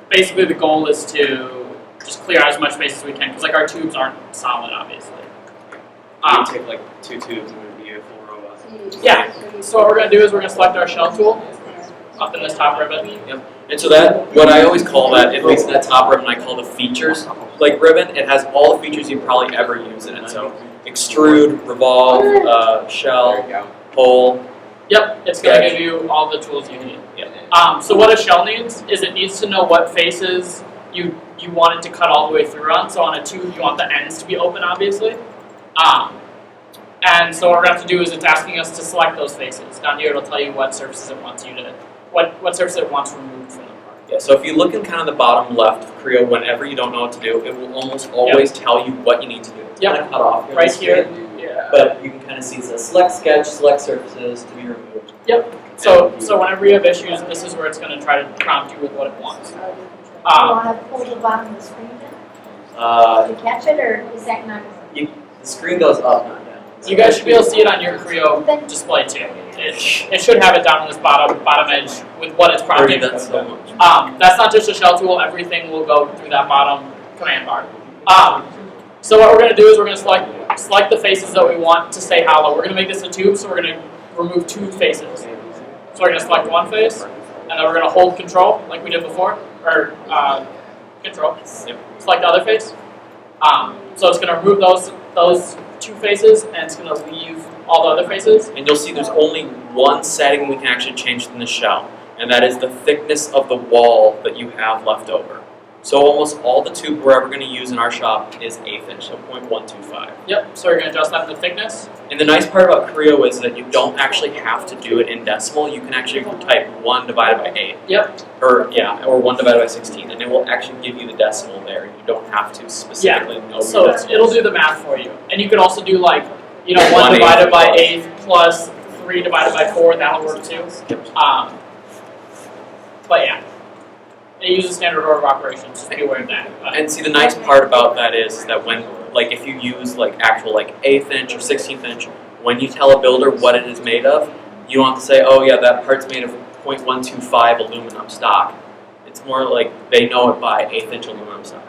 [SPEAKER 1] Basically, the goal is to just clear out as much space as we can, because like our tubes aren't solid, obviously.
[SPEAKER 2] We can take like 2 tubes and it would be a full robot.
[SPEAKER 1] Yeah. So what we're gonna do is we're gonna select our shell tool up in this top ribbon.
[SPEAKER 2] And so that, what I always call that, at least that top ribbon, I call the features like ribbon. It has all the features you probably ever use in it. So extrude, revolve, shell, hole.
[SPEAKER 1] Yep, it's gonna give you all the tools you need. So what a shell needs is it needs to know what faces you want it to cut all the way through on. So on a tube, you want the ends to be open, obviously. And so what we're gonna have to do is it's asking us to select those faces. Down here, it'll tell you what surfaces it wants you to, what surfaces it wants removed from the part.
[SPEAKER 2] Yeah, so if you look in kind of the bottom left of Creo, whenever you don't know what to do, it will almost always tell you what you need to do. It's
[SPEAKER 1] Yep.
[SPEAKER 2] kind of cut off
[SPEAKER 1] Right
[SPEAKER 2] on the
[SPEAKER 1] here.
[SPEAKER 2] screen, but you can kind of see it says select sketch, select surfaces to be removed.
[SPEAKER 1] So whenever you have issues, this is where it's gonna try to prompt you with what it wants.
[SPEAKER 3] Do you want to pull the bottom of the screen then? To catch it, or is that not?
[SPEAKER 2] The screen goes up, not down.
[SPEAKER 1] You guys should be able to see it on your Creo display too. It should have it down on this bottom edge with what it's prompting.
[SPEAKER 2] That's so much.
[SPEAKER 1] That's not just a shell tool. Everything will go through that bottom command bar. So what we're going to do is we're going to select the faces that we want to stay hollow. We're going to make this a tube, so we're going to remove 2 faces. So we're going to select one face, and then we're going to hold control like we did before, or control. Select the other face. So it's going to remove those 2 faces, and it's going to leave all the other faces.
[SPEAKER 2] And you'll see there's only one setting we can actually change in the shell, and that is the thickness of the wall that you have left over. So almost all the tube we're ever going to use in our shop is 1/8 inch, so 0.125.
[SPEAKER 1] Yep, so you're going to adjust that to thickness.
[SPEAKER 2] And the nice part about Creo is that you don't actually have to do it in decimal. You can actually type 1 divided by 8.
[SPEAKER 1] Yep.
[SPEAKER 2] Or 1 divided by 16, and it will actually give you the decimal there. You don't have to specifically know
[SPEAKER 1] So
[SPEAKER 2] your decimal.
[SPEAKER 1] it'll do the math for you. And you could also do like, 1
[SPEAKER 2] 1/8
[SPEAKER 1] divided by 8 plus 3 divided by 4, that'll work too. But yeah, it uses standard order of operations, just be aware of that.
[SPEAKER 2] And see, the nice part about that is that when, like, if you use like actual like 1/8 inch or 16th inch, when you tell a builder what it is made of, you don't have to say, oh yeah, that part's made of 0.125 aluminum stock. It's more like they know it by 1/8 inch aluminum stock.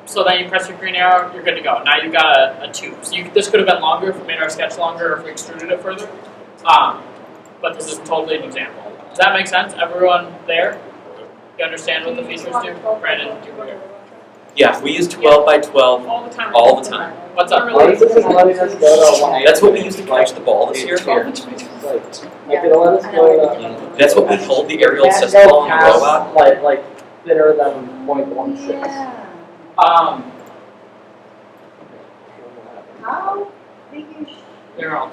[SPEAKER 1] So then you press your green arrow, you're good to go. Now you've got a tube. So this could have been longer if we made our sketch longer or if we extruded it further. But this is totally an example. Does that make sense? Everyone there? You understand what the features do? Brandon, you were here.
[SPEAKER 2] Yeah, we use 12 by 12
[SPEAKER 1] All the time.
[SPEAKER 2] all the time.
[SPEAKER 1] What's up?
[SPEAKER 5] Why is this letting us go to 1/8?
[SPEAKER 2] That's what we use to catch the ball this year.
[SPEAKER 5] Like, it'll let us go to.
[SPEAKER 2] That's what we hold the aerial
[SPEAKER 5] Can't
[SPEAKER 2] system
[SPEAKER 5] go
[SPEAKER 2] on the
[SPEAKER 5] past,
[SPEAKER 2] robot.
[SPEAKER 5] like thinner than 0.16.
[SPEAKER 3] Yeah. How big is?
[SPEAKER 1] They're all.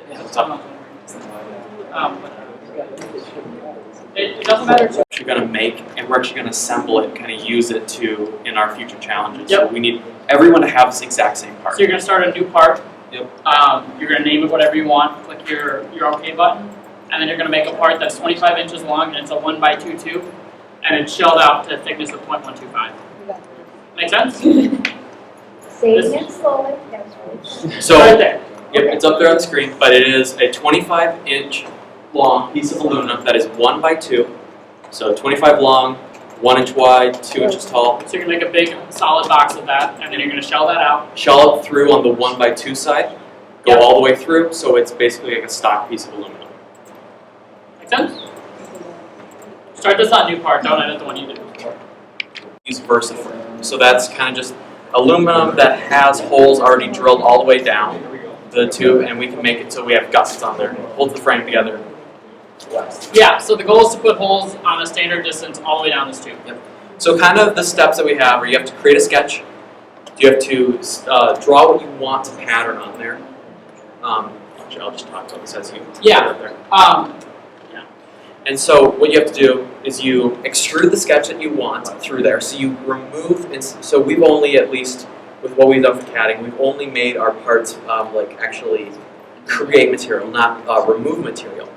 [SPEAKER 2] Yeah, it's tough.
[SPEAKER 1] It doesn't matter.
[SPEAKER 2] You're going to make, and we're actually going to assemble it, kind of use it to in our future challenges.
[SPEAKER 1] Yep.
[SPEAKER 2] So we need everyone to have this exact same part.
[SPEAKER 1] So you're going to start a new part.
[SPEAKER 2] Yep.
[SPEAKER 1] You're going to name it whatever you want. Click your OK button, and then you're going to make a part that's 25 inches long, and it's a 1x2 tube, and it's shelled out to a thickness of 0.125. Make sense?
[SPEAKER 3] Say it again slowly. That was really
[SPEAKER 2] So,
[SPEAKER 1] right there.
[SPEAKER 2] yep, it's up there on the screen, but it is a 25-inch long piece of aluminum that is 1x2. So 25 long, 1 inch wide, 2 inches tall.
[SPEAKER 1] So you're going to make a big solid box of that, and then you're going to shell that out.
[SPEAKER 2] Shell it through on the 1x2 side, go
[SPEAKER 1] Yep.
[SPEAKER 2] all the way through, so it's basically like a stock piece of aluminum.
[SPEAKER 1] Make sense? Start this on new part. Don't edit the one you did before.
[SPEAKER 2] Use VersaFrame. So that's kind of just aluminum that has holes already drilled all the way down the tube, and we can make it so we have gussets on there. Holds the frame together.
[SPEAKER 1] Yeah, so the goal is to put holes on a standard distance all the way down this tube.
[SPEAKER 2] So kind of the steps that we have are you have to create a sketch, you have to draw what you want to pattern on there. Actually, I'll just talk about this as you
[SPEAKER 1] Yeah.
[SPEAKER 2] put it there.
[SPEAKER 1] Yeah.
[SPEAKER 2] And so what you have to do is you extrude the sketch that you want through there. So you remove, and so we've only, at least with what we've done for CADing, we've only made our parts like actually create material, not remove material.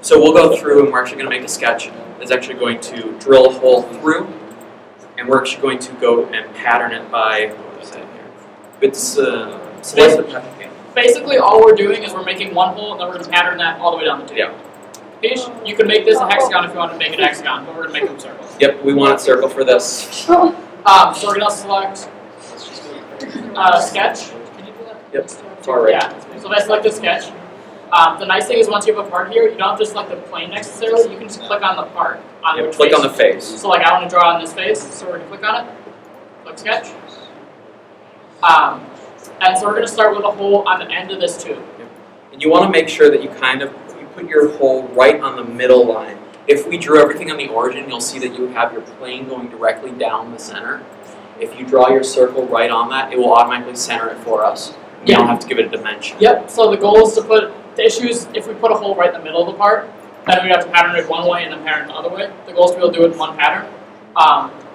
[SPEAKER 2] So we'll go through and we're actually going to make a sketch that's actually going to drill a hole through, and we're actually going to go and pattern it by, what is it here? It's slice the pattern.
[SPEAKER 1] Basically, all we're doing is we're making one hole, and then we're going to pattern that all the way down the tube.
[SPEAKER 2] Yeah.
[SPEAKER 1] Pish, you can make this a hexagon if you want to make it a hexagon, but we're going to make them circles.
[SPEAKER 2] Yep, we want it circle for this.
[SPEAKER 1] So we're going to select sketch. Can you do that?
[SPEAKER 2] Yep, far right.
[SPEAKER 1] Yeah, so let's select the sketch. The nice thing is once you have a part here, you don't have to select the plane necessarily, you can just click on the part. On
[SPEAKER 2] Yep,
[SPEAKER 1] which
[SPEAKER 2] click
[SPEAKER 1] face.
[SPEAKER 2] on the face.
[SPEAKER 1] So like I want to draw on this face, so we're going to click on it, click sketch. And so we're going to start with a hole on the end of this tube.
[SPEAKER 2] And you want to make sure that you put your hole right on the middle line. If we drew everything on the origin, you'll see that you have your plane going directly down the center. If you draw your circle right on that, it will automatically center it for us. You
[SPEAKER 1] Yeah.
[SPEAKER 2] don't have to give it a dimension.
[SPEAKER 1] Yep, so the goal is to put, the issue is if we put a hole right in the middle of the part, then we'd have to pattern it one way and then pattern it the other way. The goal is to be able to do it in one pattern.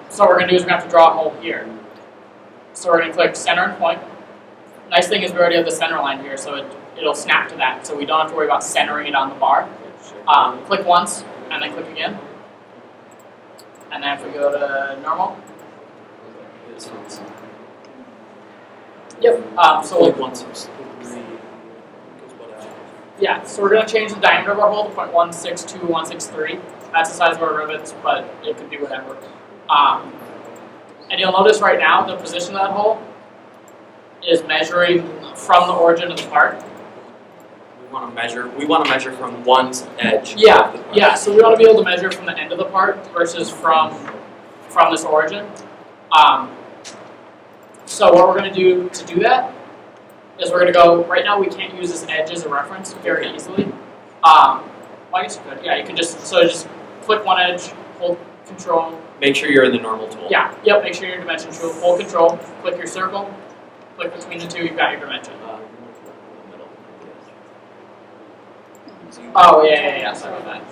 [SPEAKER 1] So what we're going to do is we're going to have to draw a hole here. So we're going to click center and point. Nice thing is we already have the center line here, so it'll snap to that, so we don't have to worry about centering it on the bar. Click once, and then click again. And then if we go to normal. Yep, so
[SPEAKER 2] Click once.
[SPEAKER 1] yeah, so we're going to change the diameter of our hole to 0.162163. That's the size of our rivets, but it could be whatever. And you'll notice right now the position of that hole is measuring from the origin of the part.
[SPEAKER 2] We want to measure from one edge.
[SPEAKER 1] Yeah,
[SPEAKER 2] of the part.
[SPEAKER 1] yeah. So we want to be able to measure from the end of the part versus from this origin. So what we're going to do to do that is we're going to go. Right now we can't use this edge as a reference very easily. Well, I guess you could. Yeah, you could just click one edge, hold Control.
[SPEAKER 2] Make sure you're in the normal tool.
[SPEAKER 1] Yeah. Yep. Make sure you're in dimension tool. Hold Control. Click your circle. Click between the two. You've got your dimension. Oh yeah. Sorry about that.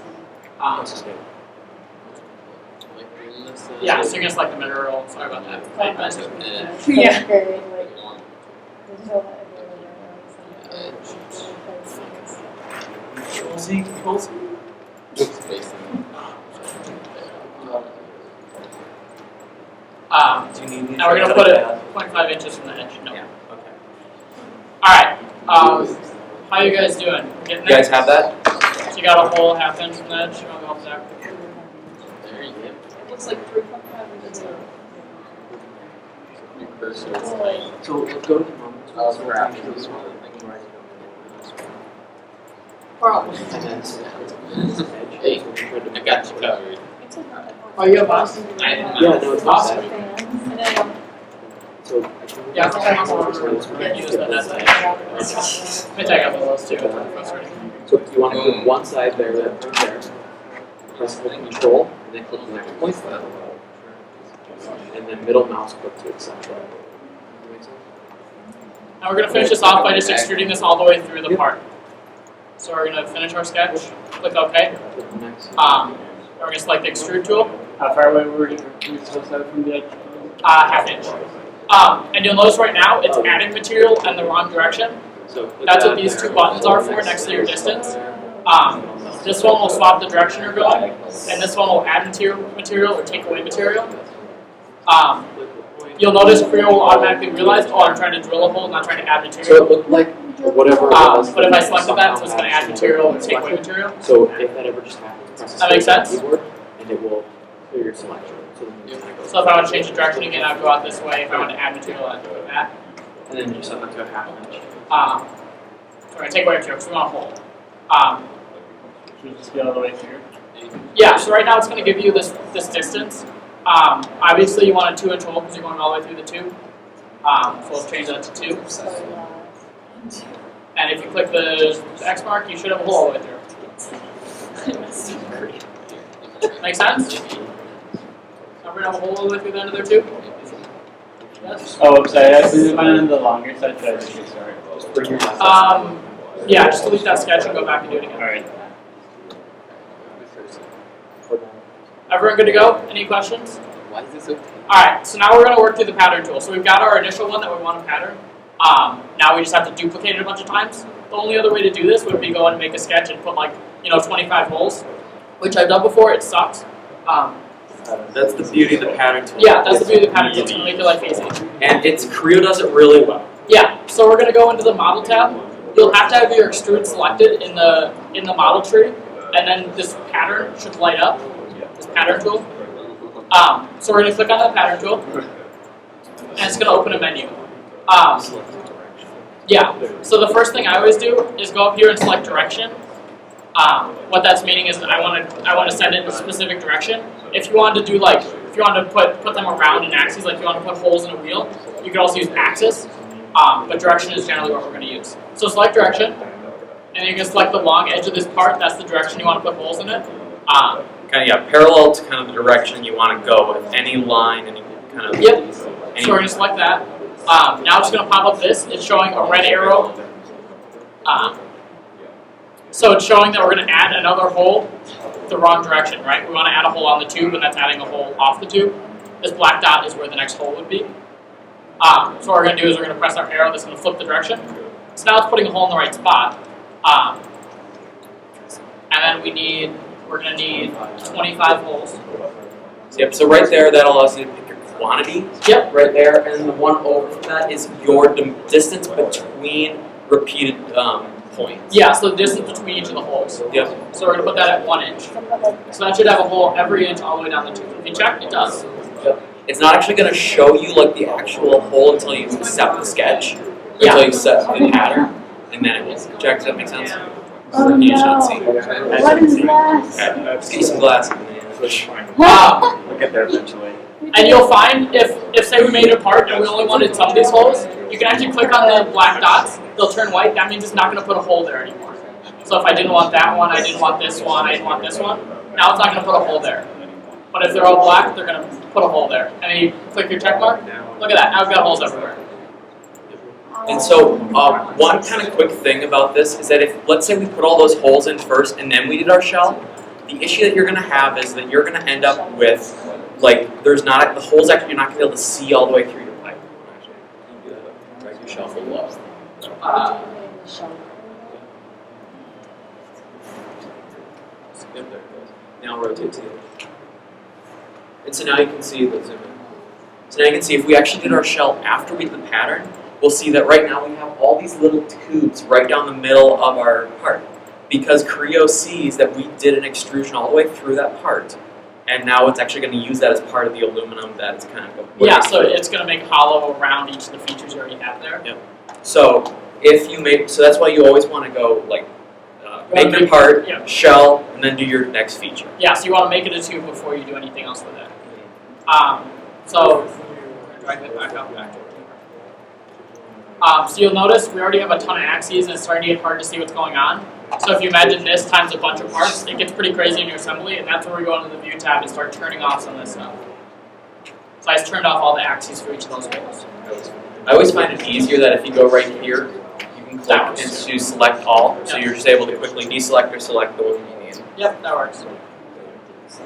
[SPEAKER 1] Yeah, so you're gonna select the middle. Sorry about that.
[SPEAKER 3] Yeah.
[SPEAKER 2] Do you need me
[SPEAKER 1] Now we're gonna put it 0.5 inches from the edge. No.
[SPEAKER 2] Yeah. Okay.
[SPEAKER 1] All right. How you guys doing? Getting
[SPEAKER 2] You
[SPEAKER 1] there?
[SPEAKER 2] guys have that?
[SPEAKER 1] So you got a whole half inch from the edge. You want to go up there?
[SPEAKER 6] There you go.
[SPEAKER 4] It looks like 3.5 inches.
[SPEAKER 6] Your cursor.
[SPEAKER 2] So let's go to the normal tool.
[SPEAKER 6] Oh, crap. This one. Hey, I got you covered.
[SPEAKER 1] Oh, you have Boston?
[SPEAKER 2] Yeah, no, it's not
[SPEAKER 1] Boston.
[SPEAKER 2] bad. So
[SPEAKER 1] Yeah, I think I have one. We're gonna use that. Let me take out those two.
[SPEAKER 2] So you want to put one side there, then right there. press hold control, and then click the next point step. And then middle mouse click to accept that.
[SPEAKER 1] Now we're going to finish this off by just extruding this all the way through the part. So we're going to finish our sketch, click OK. We're going to select the extrude tool.
[SPEAKER 7] How far away were we supposed to have from the edge?
[SPEAKER 1] Half inch. And you'll notice right now it's adding material in the wrong direction. That's what these two buttons are for next to your distance. This one will swap the direction you're going, and this one will add material or take away material. You'll notice Creo will automatically realize, oh, I'm trying to drill a hole, not trying to add material.
[SPEAKER 2] So it looked like whatever.
[SPEAKER 1] But if I selected that, so it's going to add material or take away material.
[SPEAKER 2] So if that ever just happens, press
[SPEAKER 1] That makes sense?
[SPEAKER 2] keyboard, and it will clear your selection.
[SPEAKER 1] So if I want to change the direction again, I'd go out this way. If I want to add material, I'd do that.
[SPEAKER 2] And then you set that to a half inch.
[SPEAKER 1] So we're going to take away material because we want to hold.
[SPEAKER 7] Should we just be all the way through?
[SPEAKER 1] Yeah, so right now it's going to give you this distance. Obviously you want a 2-inch hole because you're going all the way through the tube. So let's change that to 2. And if you click the X mark, you should have a hole all the way through. Make sense? Everyone have a hole all the way through the end of their tube? Yes?
[SPEAKER 7] Oh, sorry, I see mine on the longer side, so I just restart.
[SPEAKER 1] Yeah, just delete that sketch and go back and do it again.
[SPEAKER 7] Alright.
[SPEAKER 1] Everyone good to go? Any questions?
[SPEAKER 6] Why is this so
[SPEAKER 1] Alright, so now we're going to work through the pattern tool. So we've got our initial one that we want to pattern. Now we just have to duplicate it a bunch of times. The only other way to do this would be go and make a sketch and put 25 holes, which I've done before. It sucks.
[SPEAKER 2] That's the beauty of the pattern tool.
[SPEAKER 1] Yeah, that's the beauty of the pattern tool. It's going to make your life easy.
[SPEAKER 2] And Creo does it really well.
[SPEAKER 1] Yeah, so we're going to go into the model tab. You'll have to have your extrude selected in the model tree, and then this pattern should light up. This pattern tool. So we're going to click on the pattern tool, and it's going to open a menu. Yeah, so the first thing I always do is go up here and select direction. What that's meaning is I want to send it in a specific direction. If you wanted to do if you wanted to put them around in axes, like if you want to put holes in a wheel, you could also use axis. But direction is generally what we're going to use. So select direction, and then you can select the long edge of this part. That's the direction you want to put holes in it.
[SPEAKER 2] Parallel to kind of the direction you want to go with any line, any kind of.
[SPEAKER 1] Yep. So we're going to select that. Now it's going to pop up this. It's showing a red arrow. So it's showing that we're going to add another hole the wrong direction, right? We want to add a hole on the tube, and that's adding a hole off the tube. This black dot is where the next hole would be. So what we're going to do is we're going to press our arrow that's going to flip the direction. So now it's putting a hole in the right spot. And then we're going to need 25 holes.
[SPEAKER 2] Yep, so right there, that allows you to pick your quantity.
[SPEAKER 1] Yep.
[SPEAKER 2] Right there, and then the one over from that is your distance between repeated points.
[SPEAKER 1] Yeah, so the distance between each of the holes.
[SPEAKER 2] Yep.
[SPEAKER 1] So we're going to put that at 1 inch. So that should have a hole every inch all the way down the tube. If you check, it does.
[SPEAKER 2] Yep. It's not actually going to show you the actual hole until you set the sketch.
[SPEAKER 1] Yeah.
[SPEAKER 2] Until you set the pattern, and then it will check. Does that make sense?
[SPEAKER 3] Oh
[SPEAKER 2] You should not see.
[SPEAKER 3] no. What is that?
[SPEAKER 2] Okay. Let's get you some glasses.
[SPEAKER 8] We'll get there eventually.
[SPEAKER 1] And you'll find if say we made a part and we only wanted some of these holes, you can actually click on the black dots. They'll turn white. That means it's not going to put a hole there anymore. So if I didn't want that one, I didn't want this one, I didn't want this one, now it's not going to put a hole there. But if they're all black, they're going to put a hole there. And then you click your check mark. Look at that. Now we've got holes everywhere.
[SPEAKER 2] And so, one kind of quick thing about this is that if, let's say we put all those holes in first and then we did our shell, the issue that you're going to have is that you're going to end up with, there's not, the holes actually you're not going to be able to see all the way through your pipe. Drag your shell full up. Yep, there it goes. Now rotate to the other. And so now you can see, let's zoom in. So now you can see if we actually did our shell after we did the pattern, we'll see that right now we have all these little tubes right down the middle of our part. Because Creo sees that we did an extrusion all the way through that part. And now it's actually going to use that as part of the aluminum that it's kind of...
[SPEAKER 1] Yeah, so it's going to make hollow around each of the features you already have there.
[SPEAKER 2] Yep. So if you make, so that's why you always want to go make your part, shell, and then do your next feature.
[SPEAKER 1] Yeah, so you want to make it a tube before you do anything else with it. So drag it back up, back to it. So you'll notice we already have a ton of axes and it's starting to get hard to see what's going on. So if you imagine this times a bunch of parts, it gets pretty crazy in your assembly, and that's where we go into the View tab and start turning off some of this stuff. So I just turned off all the axes for each of those holes.
[SPEAKER 2] I always find it easier that if you go right here, you can click into select all, so you're just able to quickly deselect or select the one you need.
[SPEAKER 1] Yep, that works.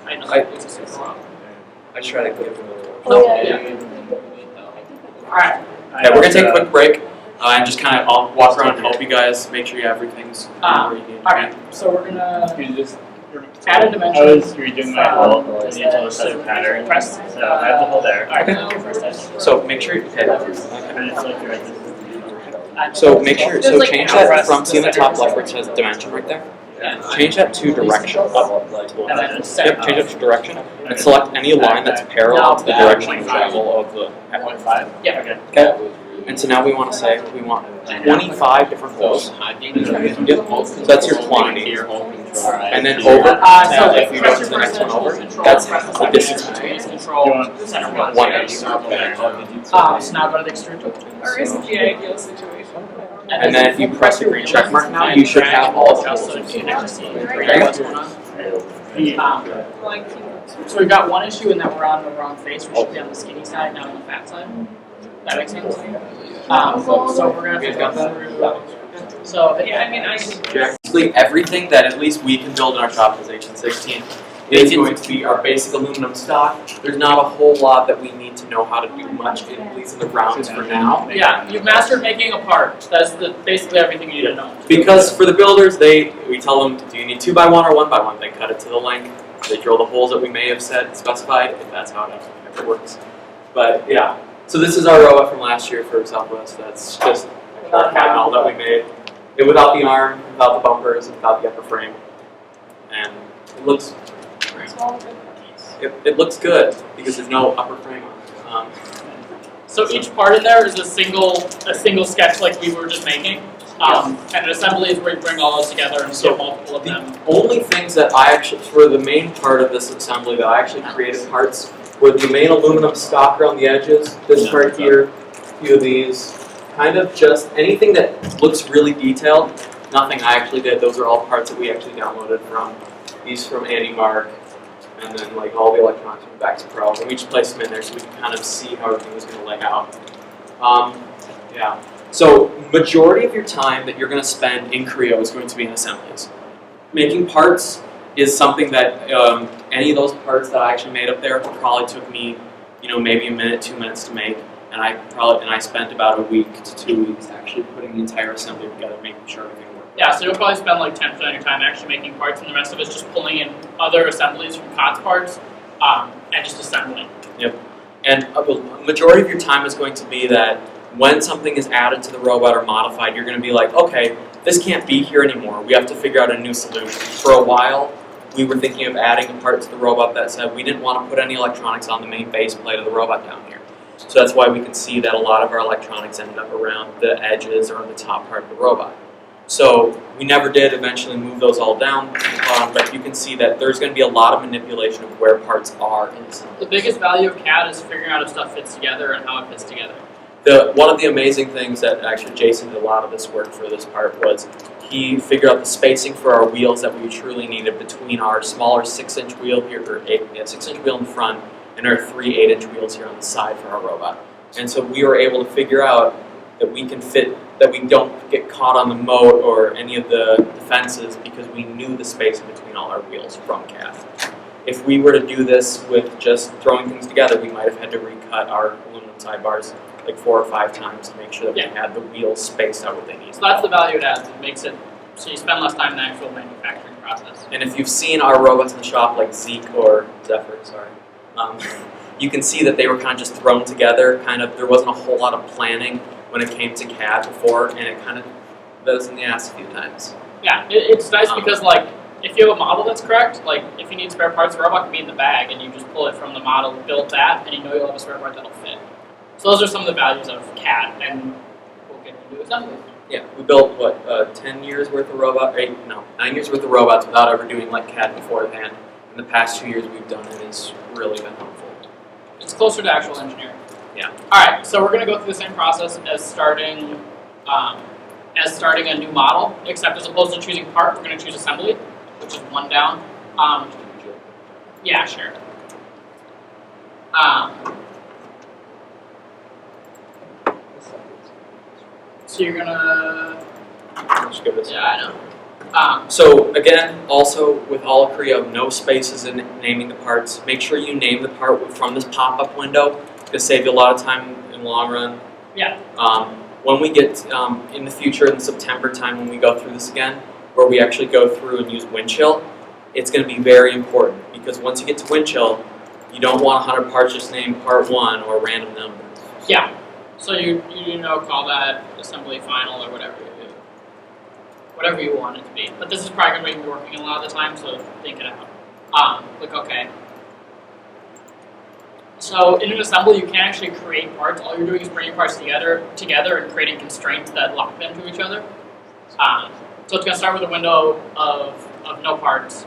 [SPEAKER 1] I know
[SPEAKER 2] I-
[SPEAKER 1] it's super long.
[SPEAKER 2] I try to click.
[SPEAKER 1] Alright.
[SPEAKER 2] Yeah, we're gonna take a quick break and just kind of I'll walk around and help you guys make sure you have everything's where you need.
[SPEAKER 1] Alright, so we're gonna
[SPEAKER 7] You just,
[SPEAKER 1] add a
[SPEAKER 7] I
[SPEAKER 1] dimension.
[SPEAKER 7] was redoing my whole initial assessment pattern,
[SPEAKER 1] Press.
[SPEAKER 7] so I have the whole there.
[SPEAKER 1] Alright, okay, first edge.
[SPEAKER 2] So make sure you okay.
[SPEAKER 7] I just like to write this.
[SPEAKER 2] So make sure
[SPEAKER 1] There's like
[SPEAKER 2] change
[SPEAKER 1] arrows
[SPEAKER 2] that from
[SPEAKER 1] to
[SPEAKER 2] see in the
[SPEAKER 1] center.
[SPEAKER 2] top left where it says dimension right there.
[SPEAKER 1] Yeah.
[SPEAKER 2] Change that to direction up.
[SPEAKER 1] And then center.
[SPEAKER 2] Yep, change it to direction and select any line that's parallel to the direction of travel of the
[SPEAKER 7] 0.5?
[SPEAKER 1] Yeah.
[SPEAKER 7] Okay.
[SPEAKER 2] Okay. And so now we want to say we want 25 different holes. Yep. So that's your quantity. And then over,
[SPEAKER 1] So
[SPEAKER 2] if you go to the next one over, that's the distance between.
[SPEAKER 1] Control center one.
[SPEAKER 2] 1 inch.
[SPEAKER 1] So now go to the extrude tool.
[SPEAKER 9] Or is the ideal situation?
[SPEAKER 2] And then if you press the green check mark now, you should have all the holes.
[SPEAKER 1] So you never see
[SPEAKER 2] Okay.
[SPEAKER 1] what's going on.
[SPEAKER 9] Like,
[SPEAKER 1] So we've got one issue in that we're on the wrong face. We should be on the skinny side, not on the fat side. That makes sense? So we're going to have to go through. So
[SPEAKER 9] yeah, I mean, I
[SPEAKER 2] Basically everything that at least we can build in our shop is 1816 is going to be our basic aluminum stock. There's not a whole lot that we need to know how to do much, at least in the rounds for now.
[SPEAKER 1] yeah, you've mastered making a part. That's basically everything you need to know.
[SPEAKER 2] Because for the builders, we tell them, do you need 2x1 or 1x1? They cut it to the length. They drill the holes that we may have specified, if that's how it works. But yeah, so this is our robot from last year for Southwest. That's just a cat model that we made. It without the arm, without the bumpers, and without the upper frame. And it looks it looks good because there's no upper frame on it.
[SPEAKER 1] So each part in there is a single sketch like we were just making. And an assembly is where you bring all those together and so multiple of them.
[SPEAKER 2] The only things that I actually, for the main part of this assembly that I actually created parts were the main aluminum stock around the edges, this part here, a few of these, kind of just anything that looks really detailed, nothing I actually did. Those are all parts that we actually downloaded from, these from Andy Mark, and then like all the electronics from Bax Pro, and we just placed them in there so we can kind of see how everything was going to lay out. Yeah. So majority of your time that you're going to spend in Creo is going to be in assemblies. Making parts is something that any of those parts that I actually made up there probably took me, maybe a minute, 2 minutes to make, and I spent about a week to 2 weeks actually putting the entire assembly together, making sure everything worked.
[SPEAKER 1] Yeah, so you'll probably spend like 10% of your time actually making parts, and the rest of it's just pulling in other assemblies from COTS parts and just assembling.
[SPEAKER 2] Yep. And the majority of your time is going to be that when something is added to the robot or modified, you're going to be like, okay, this can't be here anymore. We have to figure out a new solution. For a while, we were thinking of adding a part to the robot that said we didn't want to put any electronics on the main base plate of the robot down here. So that's why we can see that a lot of our electronics ended up around the edges or the top part of the robot. So we never did eventually move those all down, but you can see that there's going to be a lot of manipulation of where parts are in the assembly.
[SPEAKER 1] The biggest value of CAD is figuring out if stuff fits together and how it fits together.
[SPEAKER 2] One of the amazing things that actually Jason did a lot of this work for this part was he figured out the spacing for our wheels that we truly needed between our smaller 6-inch wheel here, or 6-inch wheel in front, and our 3 8-inch wheels here on the side for our robot. And so we were able to figure out that we can fit, that we don't get caught on the moat or any of the fences because we knew the spacing between all our wheels from CAD. If we were to do this with just throwing things together, we might have had to recut our aluminum sidebars like 4 or 5 times to make sure that we had the wheels spaced out what they need.
[SPEAKER 1] So that's the value it adds. It makes it so you spend less time in the actual manufacturing process.
[SPEAKER 2] And if you've seen our robots in the shop, like Zeke or Zephyr, you can see that they were kind of just thrown together. There wasn't a whole lot of planning when it came to CAD before, and it kind of bit us in the ass a few times.
[SPEAKER 1] Yeah, it's nice because like if you have a model that's correct, like if you need spare parts, the robot can be in the bag, and you just pull it from the model, build that, and you know you'll have a spare part that'll fit. So those are some of the values of CAD, and we'll get into assembly.
[SPEAKER 2] Yeah, we built, 10 years worth of 9 years worth of robots without ever doing like CAD beforehand. In the past 2 years we've done it, it's really been helpful.
[SPEAKER 1] It's closer to actual engineering.
[SPEAKER 2] Yeah.
[SPEAKER 1] Alright, so we're going to go through the same process as starting as starting a new model, except as opposed to choosing part, we're going to choose assembly, which is one down. Yeah, sure. So you're gonna.
[SPEAKER 2] Just give this.
[SPEAKER 1] Yeah, I know.
[SPEAKER 2] So again, also with all of Creo, no spaces in naming the parts. Make sure you name the part from this pop-up window to save you a lot of time in the long run.
[SPEAKER 1] Yeah.
[SPEAKER 2] When we get in the future, in September time, when we go through this again, where we actually go through and use wind chill, it's going to be very important because once you get to wind chill, you don't want 100 parts just named part 1 or random numbers.
[SPEAKER 1] Yeah. So you call that assembly final or whatever you want it to be. But this is probably going to be working a lot of the time, so think it out. Click OK. So in an assembly, you can't actually create parts. All you're doing is bringing parts together and creating constraints that lock them to each other. So it's going to start with a window of no parts.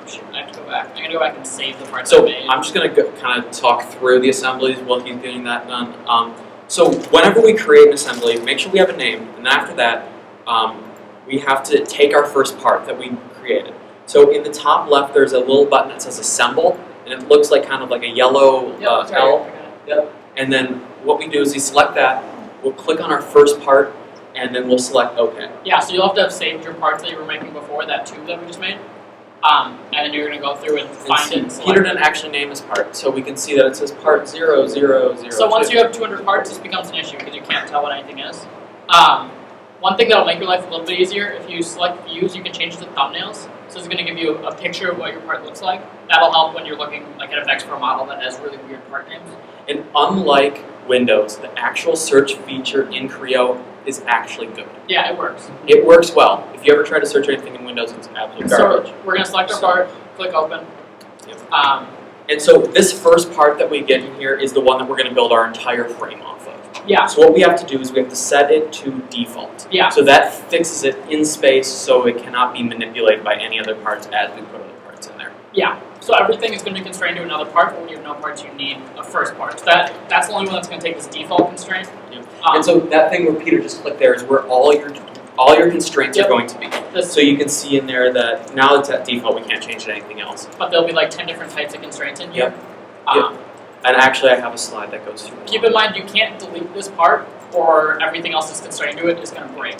[SPEAKER 1] Shoot, I have to go back. I'm going to go back and save the parts I
[SPEAKER 2] So
[SPEAKER 1] made.
[SPEAKER 2] I'm just going to kind of talk through the assemblies while he's getting that done. So whenever we create an assembly, make sure we have a name, and after that, we have to take our first part that we created. So in the top left, there's a little button that says Assemble, and it looks like kind of like a yellow L. Yep. And then what we do is we select that, we'll click on our first part, and then we'll select OK.
[SPEAKER 1] Yeah, so you'll have to have saved your parts that you were making before, that tube that we just made. And then you're going to go through and find it and select
[SPEAKER 2] Peter didn't actually name his part, so we can see that it says part 0002.
[SPEAKER 1] So once you have 200 parts, this becomes an issue because you can't tell what anything is. One thing that'll make your life a little bit easier, if you select views, you can change the thumbnails. So it's going to give you a picture of what your part looks like. That'll help when you're looking at effects for a model that has really weird part names.
[SPEAKER 2] And unlike Windows, the actual search feature in Creo is actually good.
[SPEAKER 1] Yeah, it works.
[SPEAKER 2] It works well. If you ever try to search anything in Windows, it's absolute garbage.
[SPEAKER 1] So we're going to select our part, click open.
[SPEAKER 2] Yep.
[SPEAKER 1] And
[SPEAKER 2] so this first part that we get in here is the one that we're going to build our entire frame off of.
[SPEAKER 1] Yeah.
[SPEAKER 2] So what we have to do is we have to set it to default.
[SPEAKER 1] Yeah.
[SPEAKER 2] So that fixes it in space so it cannot be manipulated by any other parts as we put other parts in there.
[SPEAKER 1] Yeah. So everything is going to be constrained to another part, but when you have no parts, you need a first part. So that's the only one that's going to take this default constraint.
[SPEAKER 2] Yep. And so that thing where Peter just clicked there is where all your constraints are going to be. So you can see in there that now it's at default, we can't change it to anything else.
[SPEAKER 1] But there'll be like 10 different types of constraints in here.
[SPEAKER 2] Yep. And actually, I have a slide that goes through.
[SPEAKER 1] Keep in mind, you can't delete this part, or everything else that's constrained to it is going to break.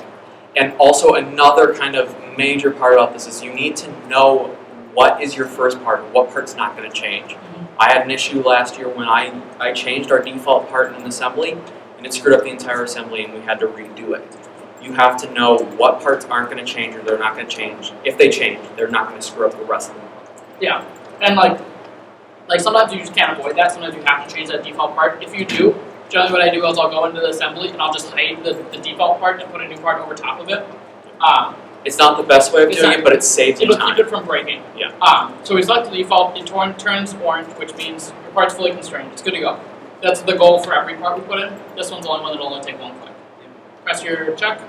[SPEAKER 2] And also, another kind of major part about this is you need to know what is your first part and what part's not going to change.
[SPEAKER 1] Mm-hmm.
[SPEAKER 2] I had an issue last year when I changed our default part in an assembly, and it screwed up the entire assembly, and we had to redo it. You have to know what parts aren't going to change or they're not going to change. If they change, they're not going to screw up the rest of them.
[SPEAKER 1] Yeah, and like sometimes you just can't avoid that. Sometimes you have to change that default part. If you do, generally what I do is I'll go into the assembly and I'll just hide the default part and put a new part over top of it.
[SPEAKER 2] It's not the best way of doing it, but it saves you
[SPEAKER 1] It'll
[SPEAKER 2] time.
[SPEAKER 1] keep it from breaking.
[SPEAKER 2] Yeah.
[SPEAKER 1] So we select the default, it turns orange, which means your part's fully constrained. It's good to go. That's the goal for every part we put in. This one's the only one that'll only take one click. Press your check.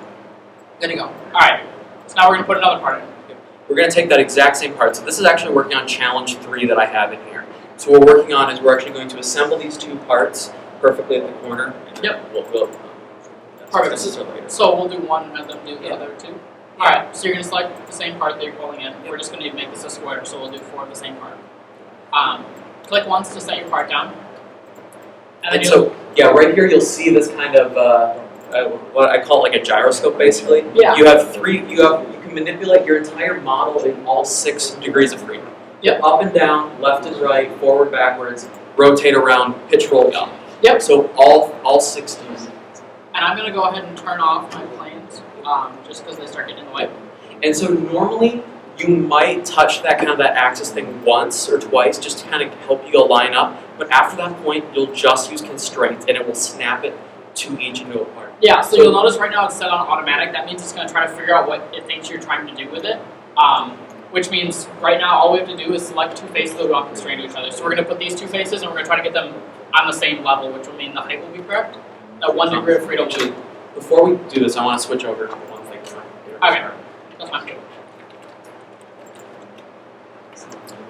[SPEAKER 1] Good to go. Alright, so now we're going to put another part in.
[SPEAKER 2] We're going to take that exact same part. So this is actually working on challenge 3 that I have in here. So what we're working on is we're actually going to assemble these two parts perfectly at the corner.
[SPEAKER 1] Yep.
[SPEAKER 2] We'll
[SPEAKER 1] Perfect.
[SPEAKER 2] This is later.
[SPEAKER 1] So we'll do one and then do the other two. Alright, so you're going to select the same part that you're pulling in. We're just going to make this a square, so we'll do 4 of the same part. Click once to set your part down.
[SPEAKER 2] And so, yeah, right here you'll see this kind of, what I call like a gyroscope basically.
[SPEAKER 1] Yeah.
[SPEAKER 2] You have you can manipulate your entire model in all 6 degrees of freedom.
[SPEAKER 1] Yep.
[SPEAKER 2] Up and down, left and right, forward, backwards, rotate around, pitch, roll, up.
[SPEAKER 1] Yep.
[SPEAKER 2] So all 6 degrees.
[SPEAKER 1] And I'm going to go ahead and turn off my planes, just because they start getting in the way.
[SPEAKER 2] And so normally you might touch that axis thing once or twice just to kind of help you align up. But after that point, you'll just use constraints and it will snap it to each into a part.
[SPEAKER 1] Yeah, so you'll notice right now it's set on automatic. That means it's going to try to figure out what it thinks you're trying to do with it. Which means right now all we have to do is select 2 faces that are constrained to each other. So we're going to put these 2 faces and we're going to try to get them on the same level, which will mean the height will be correct. That 1 degree of freedom.
[SPEAKER 2] Actually, before we do this, I want to switch over to one thing.
[SPEAKER 1] Okay, that's fine.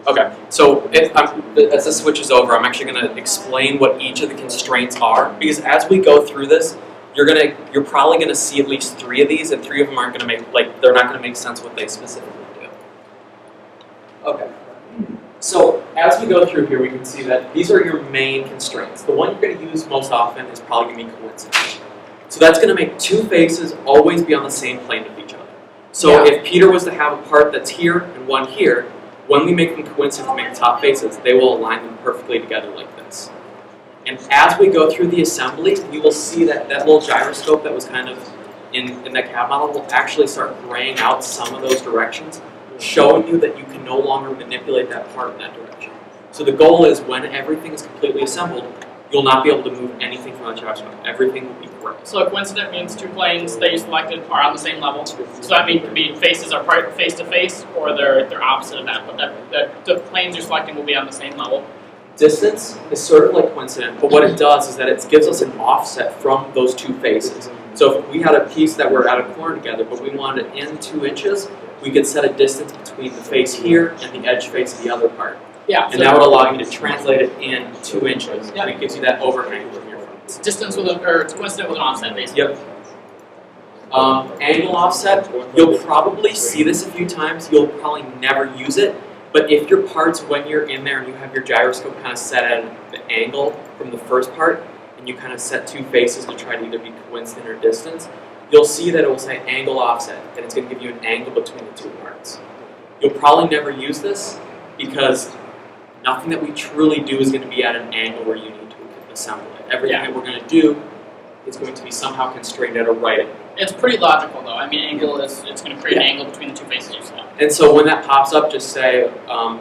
[SPEAKER 2] Okay, so as this switches over, I'm actually going to explain what each of the constraints are, because as we go through this, you're probably gonna see at least 3 of these, and 3 of them aren't gonna make they're not gonna make sense what they specifically do. Okay. So as we go through here, we can see that these are your main constraints. The one you're going to use most often is probably going to be coincidence. So that's going to make 2 faces always be on the same plane with each other. So if Peter was to have a part that's here and one here, when we make them coincident to make top faces, they will align them perfectly together like this. And as we go through the assembly, we will see that that little gyroscope that was kind of in that cab model will actually start graying out some of those directions, showing you that you can no longer manipulate that part in that direction. So the goal is when everything is completely assembled, you'll not be able to move anything from the gyroscope. Everything will be gray.
[SPEAKER 1] So a coincident means 2 planes that you selected are on the same level. So that means could be faces are face to face, or they're opposite of that. But the planes you're selecting will be on the same level.
[SPEAKER 2] Distance is sort of like coincident, but what it does is that it gives us an offset from those 2 faces. So if we had a piece that were at a corner together, but we wanted it in 2 inches, we could set a distance between the face here and the edge face of the other part.
[SPEAKER 1] Yeah.
[SPEAKER 2] And that would allow you to translate it in 2 inches,
[SPEAKER 1] Yeah.
[SPEAKER 2] and it gives you that overhang from your front.
[SPEAKER 1] It's distance with it's coincident with an offset, basically.
[SPEAKER 2] Yep. Angle offset, you'll probably see this a few times. You'll probably never use it, but if your parts, when you're in there and you have your gyroscope kind of set at the angle from the first part, and you kind of set 2 faces to try to either be coincident or distance, you'll see that it will say angle offset, and it's going to give you an angle between the 2 parts. You'll probably never use this because nothing that we truly do is going to be at an angle where you need to assemble it. Everything that we're going to do is going to be somehow constrained at a right angle.
[SPEAKER 1] It's pretty logical, though. I mean, angle it's going to create an angle between the 2 faces you select.
[SPEAKER 2] And so when that pops up, just say,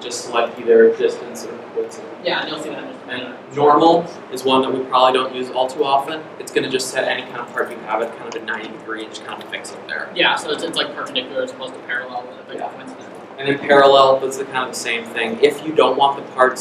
[SPEAKER 2] just select either distance or coincident.
[SPEAKER 1] Yeah, and you'll see that.
[SPEAKER 2] And normal is one that we probably don't use all too often. It's going to just set any kind of part you have at kind of a 90 degree and just kind of fix it there.
[SPEAKER 1] Yeah, so it's like perpendicular as opposed to parallel with a coincident.
[SPEAKER 2] And in parallel, that's the kind of the same thing. If you don't want the part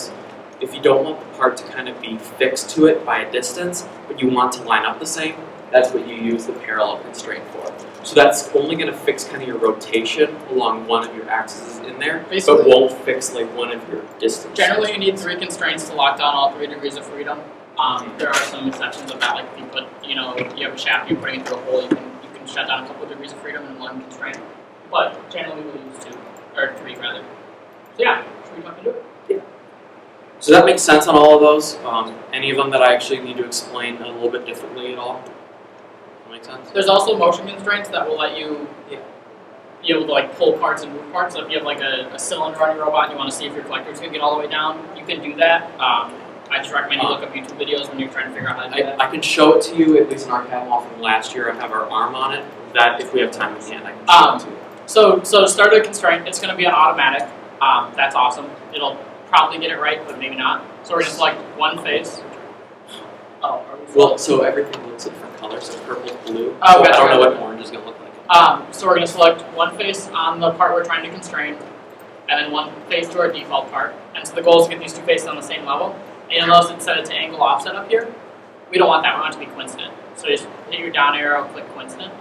[SPEAKER 2] to kind of be fixed to it by a distance, but you want to line up the same, that's what you use the parallel constraint for. So that's only going to fix kind of your rotation along one of your axes in there,
[SPEAKER 1] Basically,
[SPEAKER 2] but won't fix like one of your distance.
[SPEAKER 1] Generally, you need 3 constraints to lock down all 3 degrees of freedom. There are some exceptions of that, like if you put, you have a shaft, you're putting it through a hole, you can shut down a couple of degrees of freedom in 1 constraint. But generally, we'll use 2, or 3 rather. So yeah, should we talk to it?
[SPEAKER 2] Yeah. So that makes sense on all of those. Any of them that I actually need to explain a little bit differently at all? That make sense?
[SPEAKER 1] There's also motion constraints that will let you be able to like pull parts and move parts. So if you have like a cylinder on your robot and you want to see if your collector's going to get all the way down, you can do that. I just recommend you look up YouTube videos when you're trying to figure out how to do that.
[SPEAKER 2] I can show it to you, at least in our cab model from last year. I have our arm on it. That, if we have time at the end, I can show it to you.
[SPEAKER 1] So to start a constraint, it's going to be an automatic. That's awesome. It'll probably get it right, but maybe not. So we're going to select 1 face. Oh, are we
[SPEAKER 2] Well, so everything looks a different color, so purple, blue.
[SPEAKER 1] Oh,
[SPEAKER 2] So
[SPEAKER 1] gotcha.
[SPEAKER 2] I don't know what orange is going to look like.
[SPEAKER 1] So we're going to select 1 face on the part we're trying to constrain, and then 1 face to our default part. And so the goal is to get these 2 faces on the same level. And you'll notice it's set it to angle offset up here. We don't want that. We want it to be coincident. So just hit your down arrow, click coincident.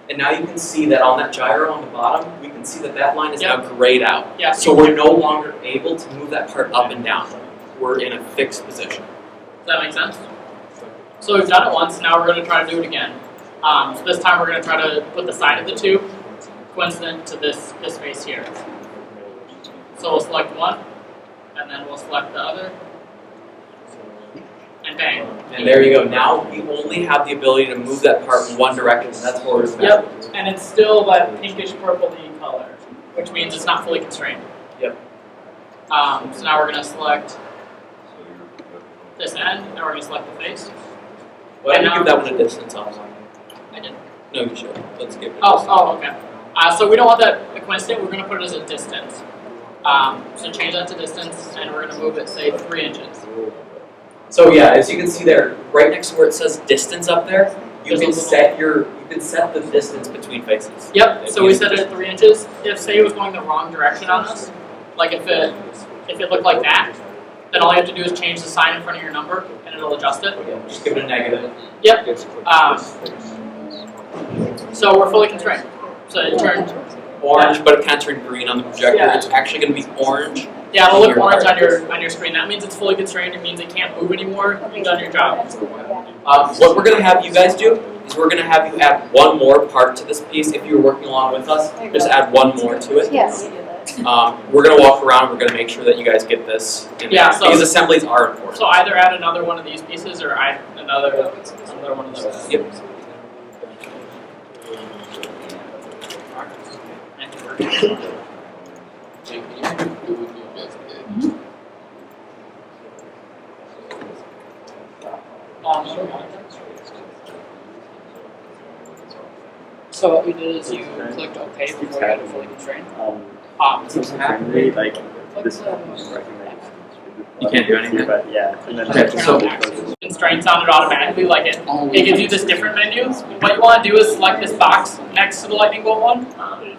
[SPEAKER 2] And now you can see that on that gyro on the bottom, we can see that that line is now grayed out.
[SPEAKER 1] Yeah.
[SPEAKER 2] So we're no longer able to move that part up and down. We're in a fixed position.
[SPEAKER 1] Does that make sense? So we've done it once. Now we're going to try to do it again. So this time we're going to try to put the side of the tube coincident to this face here. So we'll select 1, and then we'll select the other, and bang.
[SPEAKER 2] And there you go. Now we only have the ability to move that part in one direction, and that's forward and
[SPEAKER 1] Yep,
[SPEAKER 2] backwards.
[SPEAKER 1] and it's still that pinkish purpley color, which means it's not fully constrained.
[SPEAKER 2] Yep.
[SPEAKER 1] So now we're going to select this end, and we're going to select the face.
[SPEAKER 2] Why don't you give that one a distance also?
[SPEAKER 1] I did.
[SPEAKER 2] No, you should. Let's give it a distance.
[SPEAKER 1] Oh, okay. So we don't want that coincident. We're going to put it as a distance. So change that to distance, and we're going to move it, say, 3 inches.
[SPEAKER 2] So yeah, as you can see there, right next to where it says distance up there, you can set the distance between faces.
[SPEAKER 1] Yep. So we set it at 3 inches. If say it was going the wrong direction on us, like if it looked like that, then all you have to do is change the sign in front of your number, and it'll adjust it.
[SPEAKER 2] Yeah, just give it a negative.
[SPEAKER 1] Yep. So we're fully constrained. So it turned
[SPEAKER 2] Orange, but it can't turn green on the projector.
[SPEAKER 1] Yeah.
[SPEAKER 2] It's actually going to be orange.
[SPEAKER 1] Yeah, it'll look orange on your screen. That means it's fully constrained. It means it can't move anymore. You've done your job.
[SPEAKER 2] What we're going to have you guys do is we're going to have you add one more part to this piece. If you're working along with us, just add one more to it.
[SPEAKER 3] Yes.
[SPEAKER 2] We're going to walk around. We're going to make sure that you guys get this.
[SPEAKER 1] Yeah, so-
[SPEAKER 2] these assemblies are important.
[SPEAKER 1] So either add another one of these pieces or add another one of those.
[SPEAKER 2] Yep.
[SPEAKER 6] Jake, can you do what you guys did?
[SPEAKER 1] So what we did is you clicked OK before you had to fully constrain.
[SPEAKER 8] Generally, like this
[SPEAKER 2] You can't do anything.
[SPEAKER 8] but yeah, and then
[SPEAKER 2] Okay, so-
[SPEAKER 1] Constraint sounded automatically, like it gives you this different menu. What you want to do is select this box next to the lightning bolt one.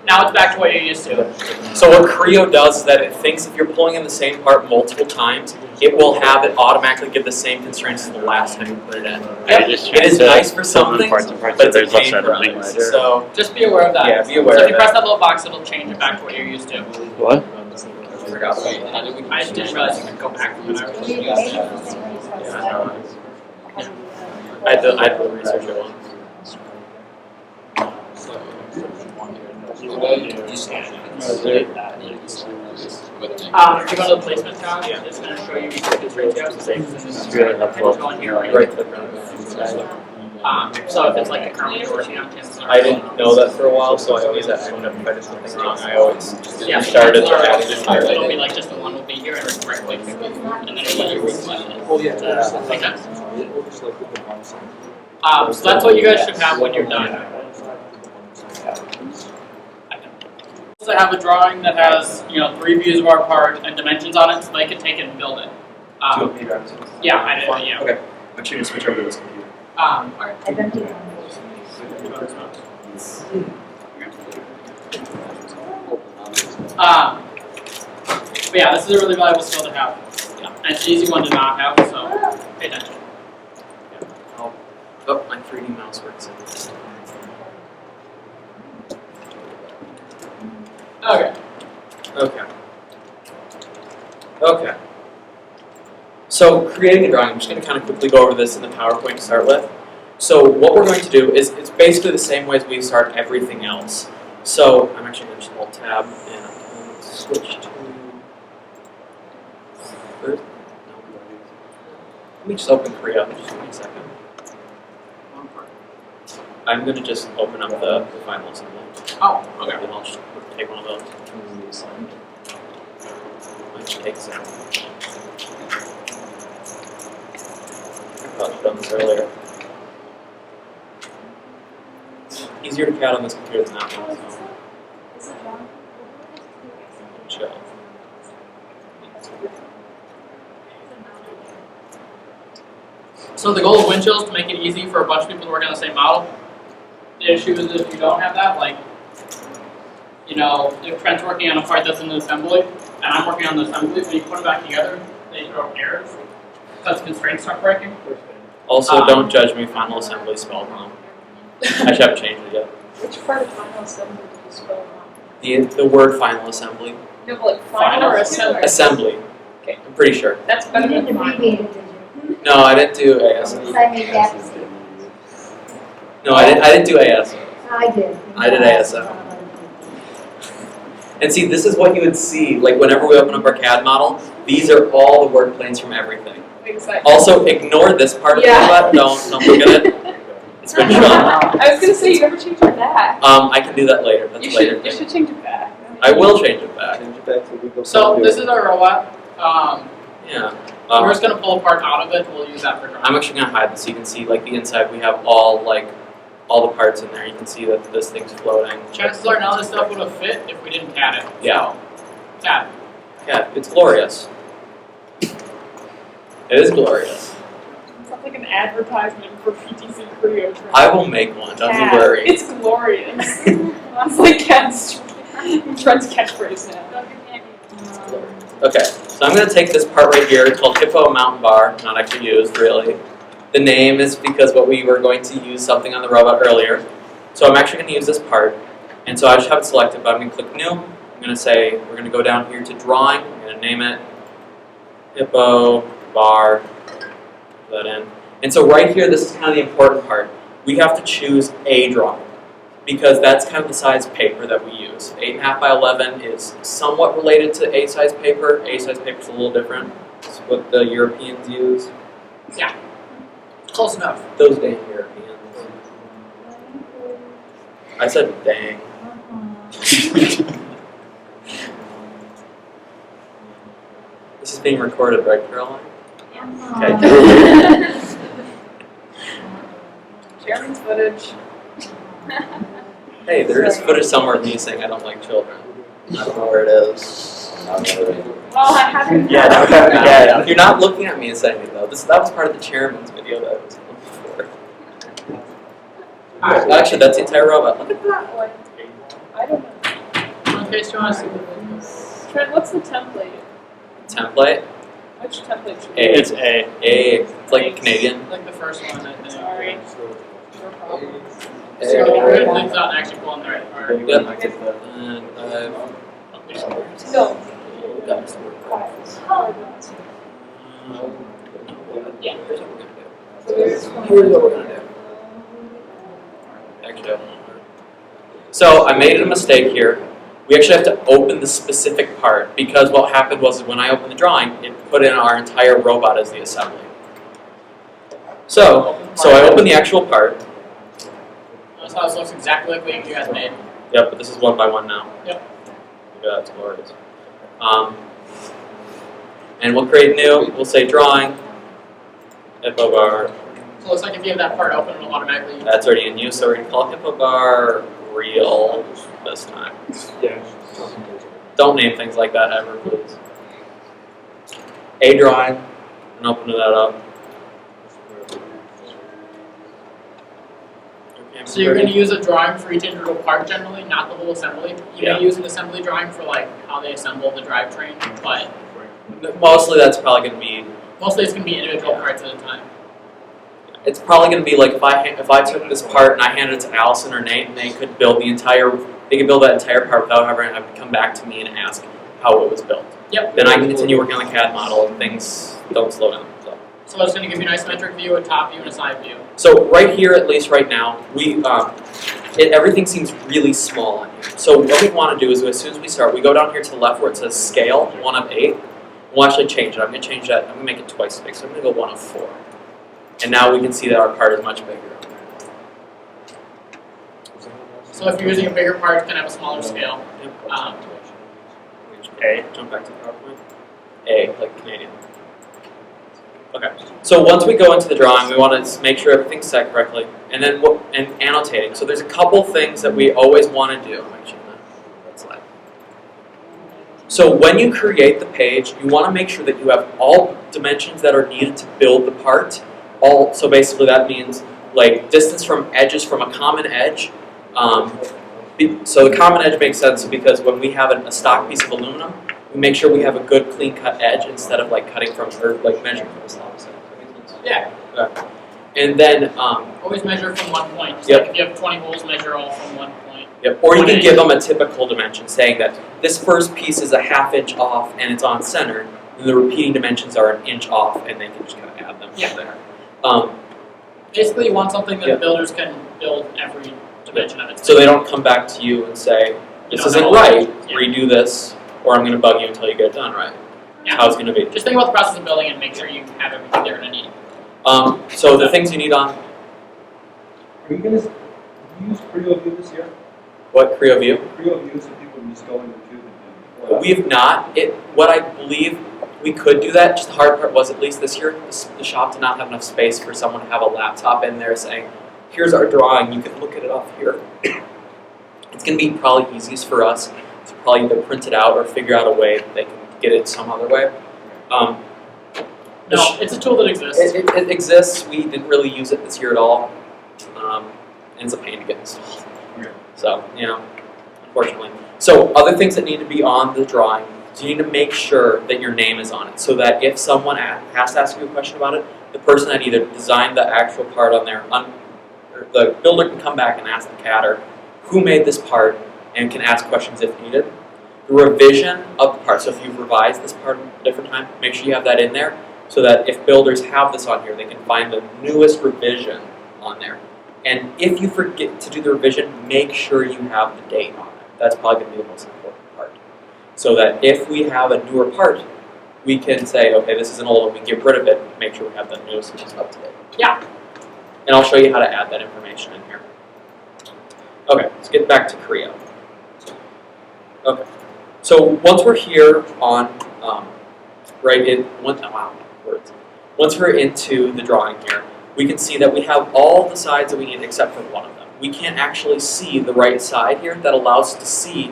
[SPEAKER 1] Now it's back to what you're used to.
[SPEAKER 2] So what Creo does is that it thinks if you're pulling in the same part multiple times, it will have it automatically give the same constraints as the last time you put it in.
[SPEAKER 8] I just
[SPEAKER 2] It is
[SPEAKER 8] tried to
[SPEAKER 2] nice for
[SPEAKER 8] fill in
[SPEAKER 2] something,
[SPEAKER 8] parts and parts,
[SPEAKER 2] but
[SPEAKER 8] so
[SPEAKER 2] it's a
[SPEAKER 8] there's less
[SPEAKER 2] pain
[SPEAKER 8] out
[SPEAKER 2] for
[SPEAKER 8] of thing
[SPEAKER 2] others.
[SPEAKER 8] later.
[SPEAKER 2] So
[SPEAKER 1] Just be aware of that.
[SPEAKER 2] yeah, be aware
[SPEAKER 1] So if
[SPEAKER 2] of
[SPEAKER 1] you press
[SPEAKER 2] that.
[SPEAKER 1] that little box, it'll change it back to what you're used to.
[SPEAKER 8] What?
[SPEAKER 2] I forgot.
[SPEAKER 6] Wait, how did we
[SPEAKER 1] I didn't realize you could go back from there.
[SPEAKER 2] I had to research it once.
[SPEAKER 1] If you go to the placement tab, it's going to show you each of the constraints you have. So say, for instance,
[SPEAKER 8] It's really helpful.
[SPEAKER 1] go in here, right?
[SPEAKER 2] Right.
[SPEAKER 1] So if it's like the current source, you know, chances are.
[SPEAKER 2] I didn't know that for a while, so I always had to end up finding something wrong. I always
[SPEAKER 1] Yeah,
[SPEAKER 2] started
[SPEAKER 1] chances are
[SPEAKER 2] adding it.
[SPEAKER 1] it'll be like just the one will be here and it's right click, and then it'll let you reselect it.
[SPEAKER 2] Oh yeah.
[SPEAKER 1] Make sense? So that's what you guys should have when you're done. So I have a drawing that has, 3 views of our part and dimensions on it, so they can take it and build it. Yeah, I did. Yeah.
[SPEAKER 2] Okay. I'm sure you can switch over to this computer.
[SPEAKER 1] Alright.
[SPEAKER 3] I've emptied
[SPEAKER 1] But yeah, this is a really valuable skill to have. Yeah. And it's an easy one to not have, so pay attention.
[SPEAKER 2] Oh, my 3D mouse works in this.
[SPEAKER 1] Okay.
[SPEAKER 2] Okay. So creating a drawing, I'm just going to kind of quickly go over this in the PowerPoint to start with. So what we're going to do is it's basically the same way as we start everything else. So I'm actually going to just Alt-Tab and I'm going to switch to... Let me just open Creo. Just give me a second. I'm going to just open up the final assembly.
[SPEAKER 1] Oh, okay.
[SPEAKER 2] And I'll just take one of those. Which takes it. I probably done this earlier. It's easier to CAD on this computer than that one. So. Chill.
[SPEAKER 1] So the goal of Windchill is to make it easy for a bunch of people to work on the same model. The issue is if you don't have that, like, if Trent's working on a part that's in the assembly, and I'm working on the assembly, when you put them back together, they throw errors because constraints start breaking.
[SPEAKER 2] Also, don't judge me, final assembly spelled wrong. I should have changed it yet.
[SPEAKER 9] Which part of final assembly did you spell wrong?
[SPEAKER 2] The word final assembly.
[SPEAKER 9] No, but like final or assembly?
[SPEAKER 2] Assembly.
[SPEAKER 9] Okay.
[SPEAKER 2] I'm pretty sure.
[SPEAKER 9] That's
[SPEAKER 3] You
[SPEAKER 9] better
[SPEAKER 3] didn't
[SPEAKER 9] than final.
[SPEAKER 3] abbreviate it, did you?
[SPEAKER 2] No, I didn't do AS.
[SPEAKER 3] Because I made that mistake.
[SPEAKER 2] No, I didn't do AS.
[SPEAKER 3] I did.
[SPEAKER 2] I did ASM. And see, this is what you would see, like whenever we open up our CAD model, these are all the work planes from everything.
[SPEAKER 9] Exactly.
[SPEAKER 2] Also, ignore this part of the
[SPEAKER 9] Yeah.
[SPEAKER 2] robot. Don't look at it. It's been shown.
[SPEAKER 9] I was gonna say you never changed it back.
[SPEAKER 2] I can do that later. That's
[SPEAKER 9] You
[SPEAKER 2] a later
[SPEAKER 9] should. You
[SPEAKER 2] thing.
[SPEAKER 9] should change it back.
[SPEAKER 2] I will change it back.
[SPEAKER 8] Change it back to legal.
[SPEAKER 1] So this is our robot.
[SPEAKER 2] Yeah.
[SPEAKER 1] We're just going to pull a part out of it, we'll use that for drawing.
[SPEAKER 2] I'm actually gonna hide this so you can see like the inside. We have all the parts in there. You can see that this thing's floating.
[SPEAKER 1] Chances are none of this stuff would have fit if we didn't CAD it.
[SPEAKER 2] Yeah.
[SPEAKER 1] CAD.
[SPEAKER 2] Yeah, it's glorious. It is glorious.
[SPEAKER 9] Sounds like an advertisement for PTC Creo.
[SPEAKER 2] I will make one. Don't you
[SPEAKER 9] CAD.
[SPEAKER 2] worry.
[SPEAKER 9] It's glorious. That's like Trent's catchphrase now.
[SPEAKER 2] Okay, so I'm going to take this part right here. It's called Hippo Mountain Bar. Not actually used, really. The name is because we were going to use something on the robot earlier. So I'm actually going to use this part. And so I just have it selected, but I'm going to click New. I'm going to say, we're going to go down here to Drawing. I'm going to name it Hippo Bar. Put that in. And so right here, this is kind of the important part. we have to choose a drawing because that's kind of the size paper that we use. 8.5 by 11 is somewhat related to A size paper. A size paper is a little different. It's what the Europeans use.
[SPEAKER 1] Yeah. Close enough.
[SPEAKER 2] Those dang Europeans. I said dang. This is being recorded, right, Caroline? Okay.
[SPEAKER 9] Chairman's footage.
[SPEAKER 2] Hey, there is footage somewhere of me saying I don't like children. I don't know where it is.
[SPEAKER 9] Well, I haven't.
[SPEAKER 8] Yeah, that would have to get.
[SPEAKER 2] You're not looking at me and saying it though. That was part of the chairman's video that I was looking for. Actually, that's the entire robot. Look at that.
[SPEAKER 9] I don't know.
[SPEAKER 1] Okay, so you want to see the
[SPEAKER 9] Trent, what's the template?
[SPEAKER 2] Template.
[SPEAKER 9] Which template should we
[SPEAKER 2] A.
[SPEAKER 8] It's A.
[SPEAKER 2] A. It's like Canadian.
[SPEAKER 1] like the first one, I think.
[SPEAKER 9] Sorry. No problem.
[SPEAKER 1] So you're going to things out and actually pull in the right part.
[SPEAKER 2] Yep. And
[SPEAKER 9] No.
[SPEAKER 2] yeah. Here's what we're gonna do. Actually, so I made a mistake here. We actually have to open the specific part because what happened was when I opened the drawing, it put in our entire robot as the assembly. So I opened the actual part.
[SPEAKER 1] Notice how this looks exactly like what you guys made.
[SPEAKER 2] Yep, but this is one by one now.
[SPEAKER 1] Yep.
[SPEAKER 2] Yeah, that's glorious. And we'll create new. We'll say drawing. Hippo bar.
[SPEAKER 1] So it looks like if you have that part open, it'll automatically.
[SPEAKER 2] That's already in use, so we're gonna call hippo bar real this time.
[SPEAKER 8] Yeah.
[SPEAKER 2] Don't name things like that ever, please. A drawing, and open that up. Okay,
[SPEAKER 1] So you're going to use a drawing for each individual part generally, not the whole assembly. You
[SPEAKER 2] Yeah.
[SPEAKER 1] may use an assembly drawing for like how they assemble the drivetrain, but
[SPEAKER 2] mostly that's probably going to be.
[SPEAKER 1] mostly it's going to be individual parts at a time.
[SPEAKER 2] It's probably going to be like if I took this part and I handed it to Allison or Nate, and they could build the entire. They could build that entire part without having to come back to me and ask how it was built.
[SPEAKER 1] Yep.
[SPEAKER 2] Then I can continue working on the CAD model and things don't slow down.
[SPEAKER 1] So it's going to give you an isometric view, a top view, and a side view.
[SPEAKER 2] So right here, at least right now, everything seems really small on here. So what we want to do is as soon as we start, we go down here to the left where it says scale, 1 of 8. We'll actually change it. I'm going to change that. I'm going to make it twice as big. So I'm going to go 1 of 4. And now we can see that our part is much bigger.
[SPEAKER 1] So if you're using a bigger part, it's going to have a smaller scale.
[SPEAKER 2] A. Jump back to the PowerPoint. A, like Canadian. Okay. So once we go into the drawing, we want to make sure everything's set correctly, and then and annotating. So there's a couple things that we always want to do. Actually, that slide. So when you create the page, you want to make sure that you have all dimensions that are needed to build the part. So basically, that means like distance from edges from a common edge. So the common edge makes sense because when we have a stock piece of aluminum, we make sure we have a good clean cut edge instead of like cutting from or like measuring from the slab.
[SPEAKER 1] Yeah.
[SPEAKER 2] Okay. And then
[SPEAKER 1] Always measure from 1 point. So
[SPEAKER 2] Yep.
[SPEAKER 1] like if you have 20 holes, measure all from 1 point.
[SPEAKER 2] Yep. Or you
[SPEAKER 1] One
[SPEAKER 2] can
[SPEAKER 1] inch.
[SPEAKER 2] give them a typical dimension, saying that this first piece is a ½ inch off and it's on center, and the repeating dimensions are 1 inch off, and they can just kind of add them
[SPEAKER 1] Yeah.
[SPEAKER 2] from there.
[SPEAKER 1] Basically, you want something that
[SPEAKER 2] Yep.
[SPEAKER 1] the builders can build every dimension of it.
[SPEAKER 2] So they don't come back to you and say, "This
[SPEAKER 1] don't
[SPEAKER 2] isn't
[SPEAKER 1] know.
[SPEAKER 2] right.
[SPEAKER 1] Yeah.
[SPEAKER 2] Redo this, or I'm going to bug you until you get it done right."
[SPEAKER 1] Yeah.
[SPEAKER 2] How it's going to be.
[SPEAKER 1] Just think about the process of building and make sure you have everything they're going to need.
[SPEAKER 2] So the things you need on
[SPEAKER 10] Are you going to use Creo View this year?
[SPEAKER 2] what Creo View?
[SPEAKER 10] Creo View so people can just go into Cube and
[SPEAKER 2] We've not. What I believe we could do that. Just the hard part was at least this year the shop did not have enough space for someone to have a laptop in there saying, "Here's our drawing. You can look at it off here." It's going to be probably easiest for us to probably either print it out or figure out a way that they can get it some other way.
[SPEAKER 1] No, it's a tool that exists.
[SPEAKER 2] It exists. We didn't really use it this year at all. And it's a pain to get installed. So, unfortunately. So, other things that need to be on the drawing, is you need to make sure that your name is on it, so that if someone has to ask you a question about it, the person that either designed the actual part on there, or the builder can come back and ask the CADer who made this part, and can ask questions if needed. The revision of the part, so if you've revised this part a different time, make sure you have that in there, so that if builders have this on here, they can find the newest revision on there. And if you forget to do the revision, make sure you have the date on it. That's probably going to be the most important part. So that if we have a newer part, we can say, okay, this is an old one, we can get rid of it, make sure we have the newest, which is up to date.
[SPEAKER 1] Yeah.
[SPEAKER 2] And I'll show you how to add that information in here. Okay, let's get back to Creo. Okay, so once we're here on, once we're into the drawing here, we can see that we have all the sides that we need except for one of them. We can't actually see the right side here that allows us to see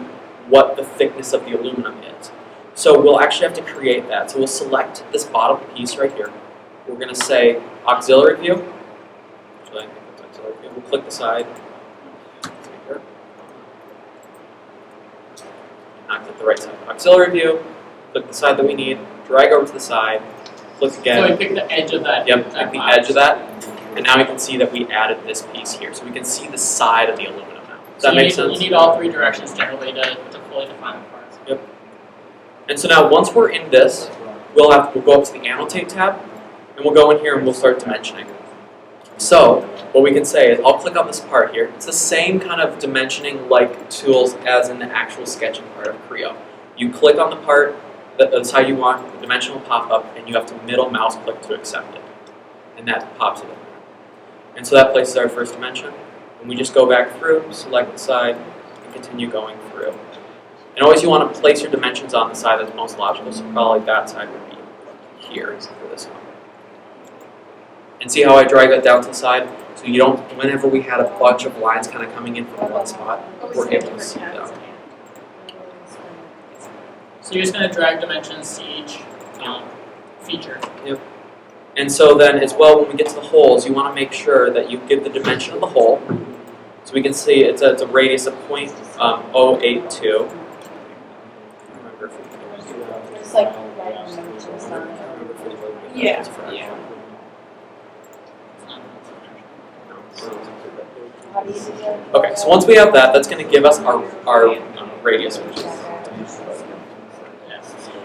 [SPEAKER 2] what the thickness of the aluminum is. So we'll actually have to create that. So we'll select this bottom piece right here. We're going to say auxiliary view. Actually, I think it's auxiliary view. We'll click the side. Here. Not click the right side. Auxiliary view. Click the side that we need. Drag over to the side. Click again.
[SPEAKER 1] So we pick the edge of that.
[SPEAKER 2] Yep, pick the edge of that. And now we can see that we added this piece here. So we can see the side of the aluminum now. Does that make sense?
[SPEAKER 1] You need all three directions generally to fully define the parts.
[SPEAKER 2] Yep. And so now once we're in this, we'll go up to the annotate tab, and we'll go in here and we'll start dimensioning. So what we can say is, I'll click on this part here. It's the same kind of dimensioning like tools as in the actual sketching part of Creo. You click on the part, that's how you want, the dimension will pop up, and you have to middle mouse click to accept it. And that pops it in. And so that places our first dimension. And we just go back through, select the side, and continue going through. And always you want to place your dimensions on the side that's most logical, so probably that side would be here for this one. And see how I drag that down to the side? So you don't, whenever we had a bunch of lines kind of coming in from one spot, we're able to see them.
[SPEAKER 1] So you're just going to drag dimensions to each feature.
[SPEAKER 2] Yep. And so then as well, when we get to the holes, you want to make sure that you give the dimension of the hole. So we can see it's a radius of 0.082.
[SPEAKER 3] Just like
[SPEAKER 1] Yeah.
[SPEAKER 2] Okay, so once we have that, that's going to give us our radius, which is.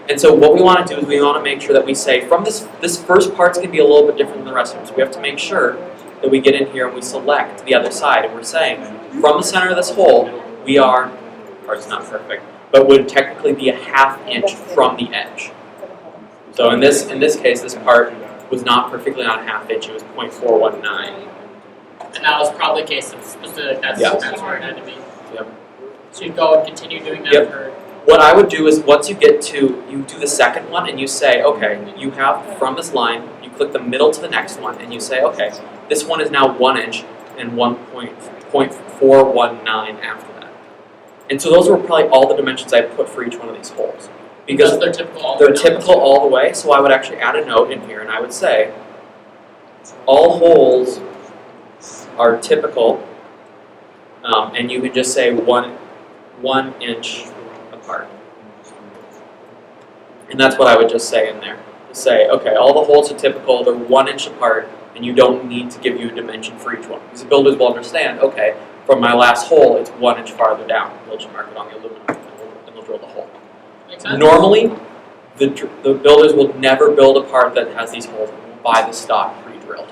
[SPEAKER 2] And so what we want to do is we want to make sure that we say from this first part's going to be a little bit different than the rest of them. So we have to make sure that we get in here and we select the other side, and we're saying from the center of this hole we are, or it's not perfect, but would technically be a ½ inch from the edge. So in this case, this part was not perfectly on a ½ inch; it was 0.419.
[SPEAKER 1] And that was probably the case of specific. That's where it had to be.
[SPEAKER 2] Yep.
[SPEAKER 1] So you'd go and continue doing that for.
[SPEAKER 2] What I would do is once you get to, you do the second one and you say, okay, you have from this line, you click the middle to the next one and you say, okay, this one is now 1 inch and 1.419 after that. And so those were probably all the dimensions I put for each one of these holes. Because
[SPEAKER 1] they're typical all
[SPEAKER 2] the way, so I would actually add a note in here and I would say, all holes are typical, and you can just say 1 inch apart. And that's what I would just say in there. Just say, okay, all the holes are typical, they're 1 inch apart, and you don't need to give you a dimension for each one. Because the builders will understand, okay, from my last hole, it's 1 inch farther down. They'll just mark it on the aluminum, and they'll drill the hole.
[SPEAKER 1] Makes sense?
[SPEAKER 2] Normally, the builders will never build a part that has these holes. We'll buy the stock pre-drilled.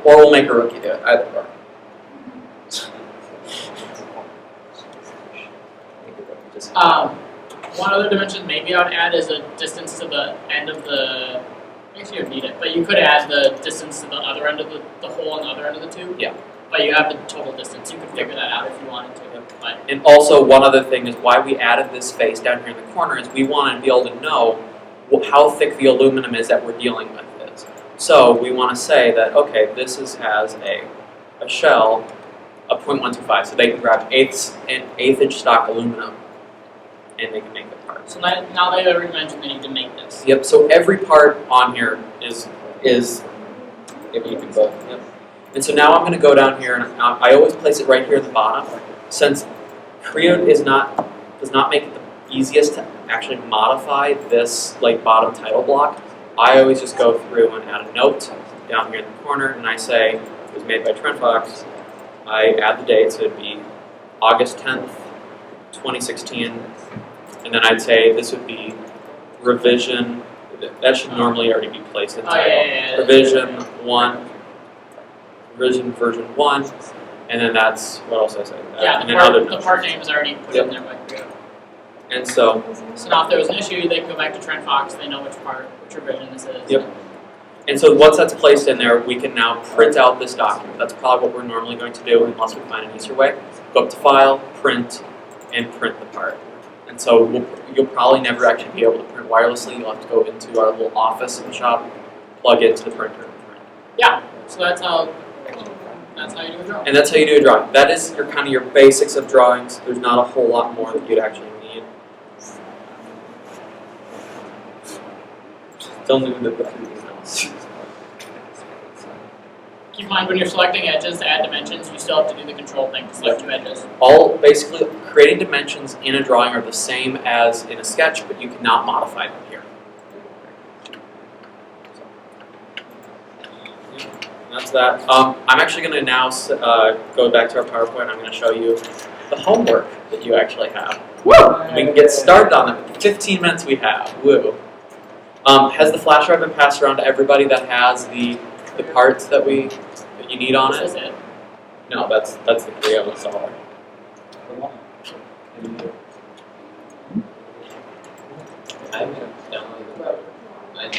[SPEAKER 2] Or we'll make a rookie do it, either or.
[SPEAKER 1] One other dimension maybe I would add is a distance to the end of the. I guess you don't need it, but you could add the distance to the other end of the hole on the other end of the tube.
[SPEAKER 2] Yeah.
[SPEAKER 1] But you have the total distance. You could figure that out if you wanted to. But
[SPEAKER 2] And also, one other thing is why we added this space down here in the corner is we wanted to be able to know how thick the aluminum is that we're dealing with is. So we want to say that, okay, this has a shell of 0.125, so they can grab eighth inch stock aluminum and they can make the part.
[SPEAKER 1] so now they've already mentioned they need to make this.
[SPEAKER 2] Yep, so every part on here is if you can both. Yep. And so now I'm going to go down here and I always place it right here at the bottom. Since Creo does not make it the easiest to actually modify this bottom title block, I always just go through and add a note down here in the corner and I say it was made by Trent Fox. I add the date, so it'd be August 10th, 2016. And then I'd say this would be revision. That should normally already be placed in the title.
[SPEAKER 1] Yeah.
[SPEAKER 2] Revision 1. version 1, and then that's what else I said.
[SPEAKER 1] Yeah,
[SPEAKER 2] and
[SPEAKER 1] the
[SPEAKER 2] then other
[SPEAKER 1] part
[SPEAKER 2] notes.
[SPEAKER 1] name is already put
[SPEAKER 2] Yep.
[SPEAKER 1] in there by Creo.
[SPEAKER 2] And so,
[SPEAKER 1] So now if there was an issue, they can go back to Trent Fox. They know which revision this is.
[SPEAKER 2] Yep. And so once that's placed in there, we can now print out this document. That's probably what we're normally going to do unless we find an easier way. Go up to File, Print, and print the part. And so you'll probably never actually be able to print wirelessly. You'll have to go into our little office in the shop, plug it to the printer, and print.
[SPEAKER 1] Yeah. So that's how you do a drawing.
[SPEAKER 2] And that's how you do a drawing. That is kind of your basics of drawings. There's not a whole lot more that you'd actually need. Don't do the details.
[SPEAKER 1] Keep in mind when you're selecting edges to add dimensions, you still have to do the control thing to select two edges.
[SPEAKER 2] All basically creating dimensions in a drawing are the same as in a sketch, but you cannot modify them here. And that's that. I'm actually going to now go back to our PowerPoint. I'm going to show you the homework that you actually have. Woo! We can get started on it with the 15 minutes we have. Woo! Has the flash drive been passed around to everybody that has the parts that you need on
[SPEAKER 1] This is
[SPEAKER 2] it?
[SPEAKER 1] it.
[SPEAKER 2] No, that's the Creo installer.
[SPEAKER 6] I haven't downloaded the code. I
[SPEAKER 9] Hey,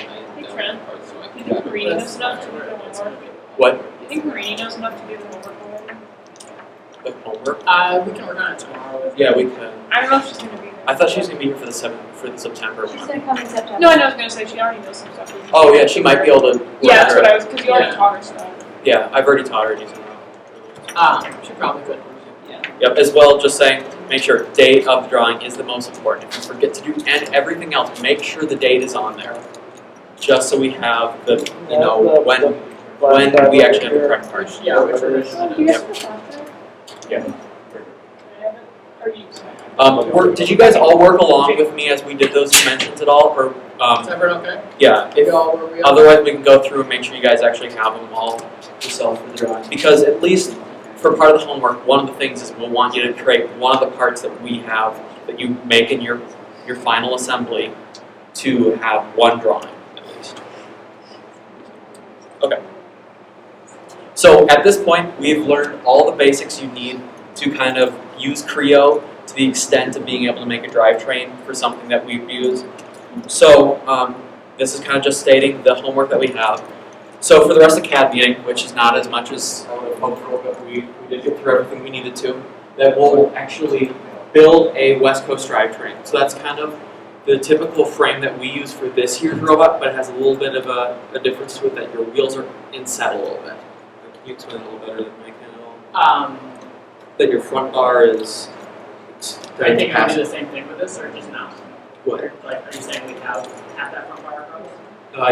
[SPEAKER 9] Trent.
[SPEAKER 6] downloaded parts so I
[SPEAKER 9] You
[SPEAKER 6] can
[SPEAKER 9] think
[SPEAKER 6] grab
[SPEAKER 9] Marie
[SPEAKER 6] it.
[SPEAKER 9] knows enough to do the homework?
[SPEAKER 2] What?
[SPEAKER 9] You think Marie knows enough to do the homework already?
[SPEAKER 2] The homework?
[SPEAKER 1] We can work on it tomorrow.
[SPEAKER 2] Yeah, we can.
[SPEAKER 9] I don't know if she's gonna be there.
[SPEAKER 2] I thought she was gonna be here for the September
[SPEAKER 3] She's
[SPEAKER 2] one.
[SPEAKER 3] gonna come in September.
[SPEAKER 9] No, I know, I was gonna say, she already knows some stuff.
[SPEAKER 2] Oh yeah, she might be able to. work
[SPEAKER 9] Yeah, that's
[SPEAKER 2] through
[SPEAKER 9] what
[SPEAKER 2] it.
[SPEAKER 9] I was, because you already
[SPEAKER 1] Yeah.
[SPEAKER 9] taught her stuff.
[SPEAKER 2] Yeah, I've already taught her using it.
[SPEAKER 1] She probably could. Yeah.
[SPEAKER 2] Yep, as well, just saying, make sure date of the drawing is the most important. If you forget to do and everything else, make sure the date is on there. Just so we have the, when we actually have the correct part.
[SPEAKER 1] Yeah, which is.
[SPEAKER 3] You guys have a software?
[SPEAKER 9] Are you?
[SPEAKER 2] Did you guys all work along with me as we did those dimensions at all? Or
[SPEAKER 1] Is everyone okay?
[SPEAKER 2] yeah, if,
[SPEAKER 1] We all where we are?
[SPEAKER 2] otherwise we can go through and make sure you guys actually have them all yourself for the drawing. Because at least for part of the homework, one of the things is we'll want you to create one of the parts that we have that you make in your final assembly to have one drawing at least. Okay. So at this point, we've learned all the basics you need to kind of use Creo to the extent of being able to make a drivetrain for something that we've used. So this is kind of just stating the homework that we have. So for the rest of CAD meeting, which is not as much as I would have hoped for, but we did get through everything we needed to, that we'll actually build a West Coast drivetrain. So that's kind of the typical frame that we use for this year's robot, but it has a little bit of a difference to it that your wheels are inset a little bit. Can you explain a little better than I can at all? That your front bar is...
[SPEAKER 1] I think I do the same thing with this, or just now?
[SPEAKER 2] What?
[SPEAKER 1] Like, are you saying we have that front bar across?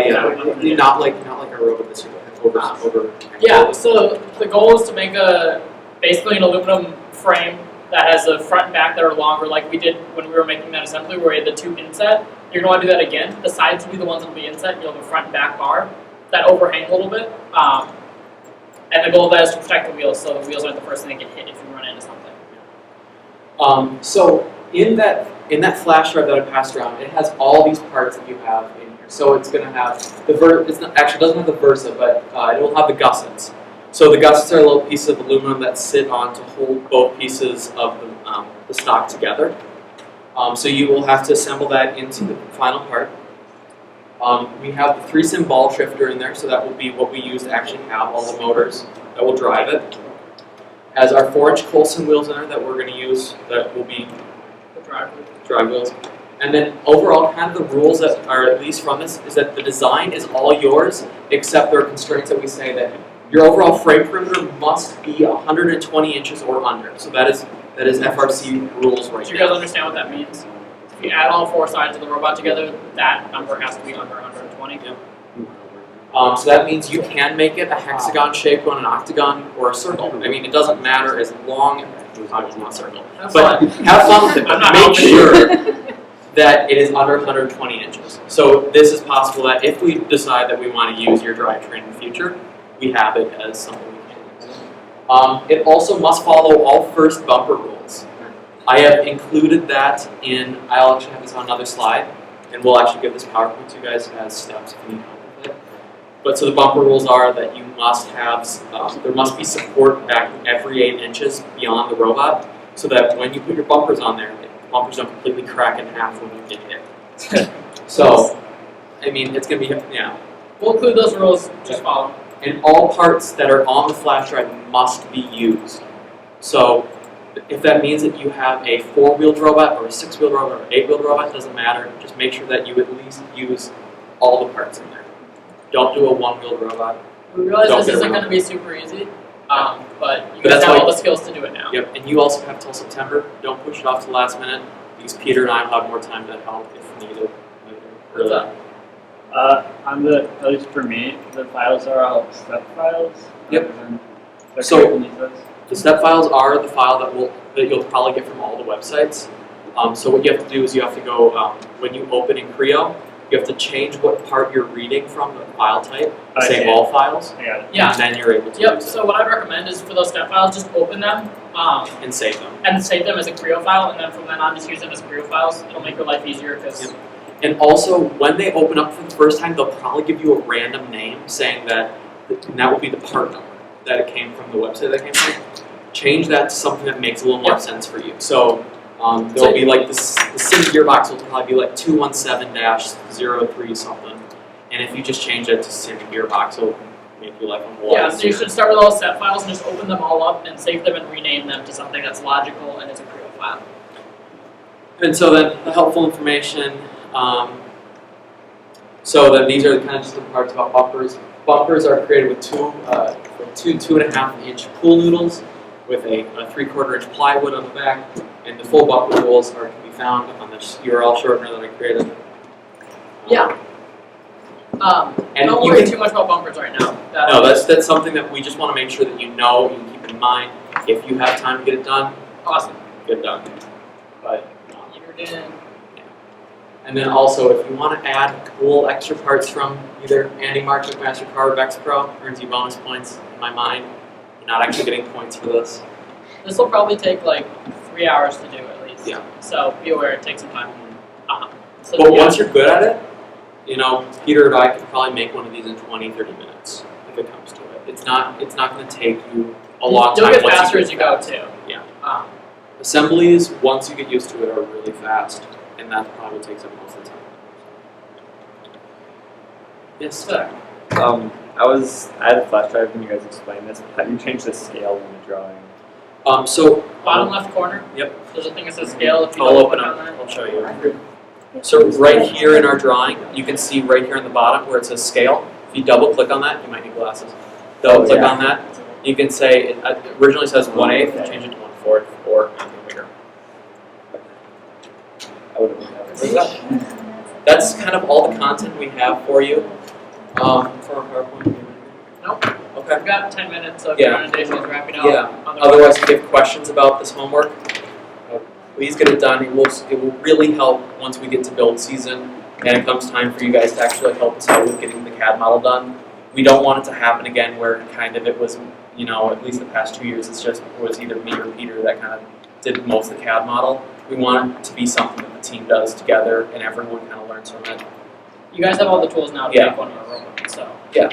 [SPEAKER 2] Yeah, not like a robot this year, but over.
[SPEAKER 1] Yeah, so the goal is to make basically an aluminum frame that has a front and back that are longer, like we did when we were making that assembly where we had the two inset. You're going to want to do that again. The sides will be the ones that will be inset. You'll have a front and back bar that overhang a little bit. And the goal of that is to protect the wheels, so the wheels aren't the first thing that get hit if you run into something.
[SPEAKER 2] So in that flash drive that I passed around, it has all these parts that you have in here. So it's going to have actually doesn't have the Versa, but it will have the gussets. So the gussets are little pieces of aluminum that sit on to hold both pieces of the stock together. So you will have to assemble that into the final part. We have the 3-sim ball shifter in there, so that will be what we use to actually have all the motors that will drive it. Has our 4-inch Coulson wheels in there that we're going to use, that will be
[SPEAKER 1] The drive.
[SPEAKER 2] drive wheels. And then overall, kind of the rules that are at least from this is that the design is all yours, except there are constraints that we say that your overall frame perimeter must be 120 inches or under. So that is FRC rules right
[SPEAKER 1] Do you guys
[SPEAKER 2] now.
[SPEAKER 1] understand what that means? If you add all four sides of the robot together, that number has to be under 120.
[SPEAKER 2] Yep. So that means you can make it a hexagon shaped one, an octagon, or a circle. I mean, it doesn't matter as long as it's not a circle.
[SPEAKER 1] That's
[SPEAKER 2] But
[SPEAKER 1] fine.
[SPEAKER 2] have fun with it.
[SPEAKER 1] I'm not
[SPEAKER 2] Make
[SPEAKER 1] helping
[SPEAKER 2] sure that it is under 120 inches. So this is possible that if we decide that we want to use your drivetrain in the future, we have it as something we can use. It also must follow all first bumper rules. I have included that I'll actually have this on another slide, and we'll actually give this PowerPoint to you guys as steps if you need help with it. But so the bumper rules are that you must have, there must be support back every 8 inches beyond the robot, so that when you put your bumpers on there, the bumpers don't completely crack in half when you get hit. So, I mean, it's going to be, yeah.
[SPEAKER 1] We'll include those rules, just follow.
[SPEAKER 2] And all parts that are on the flash drive must be used. So, if that means that you have a 4-wheeled robot or a 6-wheeled robot or an 8-wheeled robot, doesn't matter. Just make sure that you at least use all the parts in there. Don't do a 1-wheeled robot.
[SPEAKER 1] We realize
[SPEAKER 2] Don't
[SPEAKER 1] this
[SPEAKER 2] get
[SPEAKER 1] isn't
[SPEAKER 2] around.
[SPEAKER 1] going to be super easy, but you
[SPEAKER 2] But
[SPEAKER 1] guys
[SPEAKER 2] that's
[SPEAKER 1] have
[SPEAKER 2] why-
[SPEAKER 1] all the skills to do it now.
[SPEAKER 2] Yep, and you also have till September. Don't push it off to the last minute, because Peter and I will have more time to help if needed.
[SPEAKER 1] What's up?
[SPEAKER 7] At least for me, the files are all step files.
[SPEAKER 2] Yep.
[SPEAKER 7] So
[SPEAKER 2] So- The step files are the file that you'll probably get from all the websites. So what you have to do is you have to go, when you open in Creo, you have to change what part you're reading from the file type,
[SPEAKER 7] I
[SPEAKER 2] save
[SPEAKER 7] see.
[SPEAKER 2] all files,
[SPEAKER 7] I got it.
[SPEAKER 1] Yeah.
[SPEAKER 2] and then you're able to
[SPEAKER 1] Yep.
[SPEAKER 2] use it
[SPEAKER 1] So what I'd recommend is for those step files, just open them
[SPEAKER 2] and save them.
[SPEAKER 1] and save them as a Creo file, and then from then on, just use them as Creo files. It'll make your life easier because
[SPEAKER 2] Yep. And also, when they open up for the first time, they'll probably give you a random name saying that, and that will be the part number that it came from, the website that it came from. Change that to something that makes a little more sense for you. So there'll be like the SIM gearbox will probably be like 217-03 something. And if you just change it to SIM gearbox, it'll make your life a lot
[SPEAKER 1] yeah. So you
[SPEAKER 2] easier.
[SPEAKER 1] should start with all step files and just open them all up and save them and rename them to something that's logical and is a Creo file.
[SPEAKER 2] And so then the helpful information. So then these are kind of just the parts about bumpers. Bumpers are created with two 2.5 inch pool noodles with a 3/4 inch plywood on the back, and the full bumper rules can be found on the URL shortener that I created.
[SPEAKER 1] Yeah.
[SPEAKER 2] And
[SPEAKER 1] Don't
[SPEAKER 2] you
[SPEAKER 1] worry
[SPEAKER 2] can-
[SPEAKER 1] too much about bumpers right now.
[SPEAKER 2] No, that's something that we just want to make sure that you know, you keep in mind. If you have time to get it done,
[SPEAKER 1] Awesome.
[SPEAKER 2] get it done. But
[SPEAKER 1] You're in.
[SPEAKER 2] and then also, if you want to add cool extra parts from either Andy Mark, McMaster Car, or Vex Pro, earns you bonus points. In my mind, you're not actually getting points for this.
[SPEAKER 1] This will probably take like 3 hours to do at least.
[SPEAKER 2] Yeah.
[SPEAKER 1] So be aware it takes some time. So
[SPEAKER 2] But
[SPEAKER 1] yeah.
[SPEAKER 2] once you're good at it, Peter and I could probably make one of these in 20, 30 minutes if it comes to it. It's not going to take you a long
[SPEAKER 1] You'll
[SPEAKER 2] time.
[SPEAKER 1] get
[SPEAKER 2] once
[SPEAKER 1] faster
[SPEAKER 2] get
[SPEAKER 1] as you go
[SPEAKER 2] fast.
[SPEAKER 1] too.
[SPEAKER 2] Yeah.
[SPEAKER 1] Um,
[SPEAKER 2] Assemblies, once you get used to it, are really fast, and that probably takes up most of the time. Yes.
[SPEAKER 1] so,
[SPEAKER 8] I had a flash drive when you guys explained this. How do you change the scale in the drawing?
[SPEAKER 2] So
[SPEAKER 1] bottom left corner.
[SPEAKER 2] Yep.
[SPEAKER 1] There's a thing that says scale. If you
[SPEAKER 2] I'll
[SPEAKER 1] don't
[SPEAKER 2] open
[SPEAKER 1] click
[SPEAKER 2] up.
[SPEAKER 1] on that.
[SPEAKER 2] I'll show you. So right here in our drawing, you can see right here in the bottom where it says scale. If you double click on that, you might need glasses. Double click on that. You can say it originally says 1/8. You change it to 1/4 or anything bigger.
[SPEAKER 8] I would have
[SPEAKER 2] That's kind of all the content we have for you. For our PowerPoint.
[SPEAKER 1] Nope.
[SPEAKER 2] Okay.
[SPEAKER 1] We've got 10 minutes, so if
[SPEAKER 2] Yeah.
[SPEAKER 1] your presentation is wrapping up.
[SPEAKER 2] Yeah. Otherwise, if you have questions about this homework, please get it done. It will really help once we get to build season and it comes time for you guys to actually help us out with getting the CAD model done. We don't want it to happen again where kind of it was, at least the past 2 years, it was either me or Peter that kind of did most of the CAD model. We want it to be something that the team does together and everyone kind of learns from it.
[SPEAKER 1] You guys have all the tools now to
[SPEAKER 2] Yeah.
[SPEAKER 1] make one of our robots, so.
[SPEAKER 2] Yeah.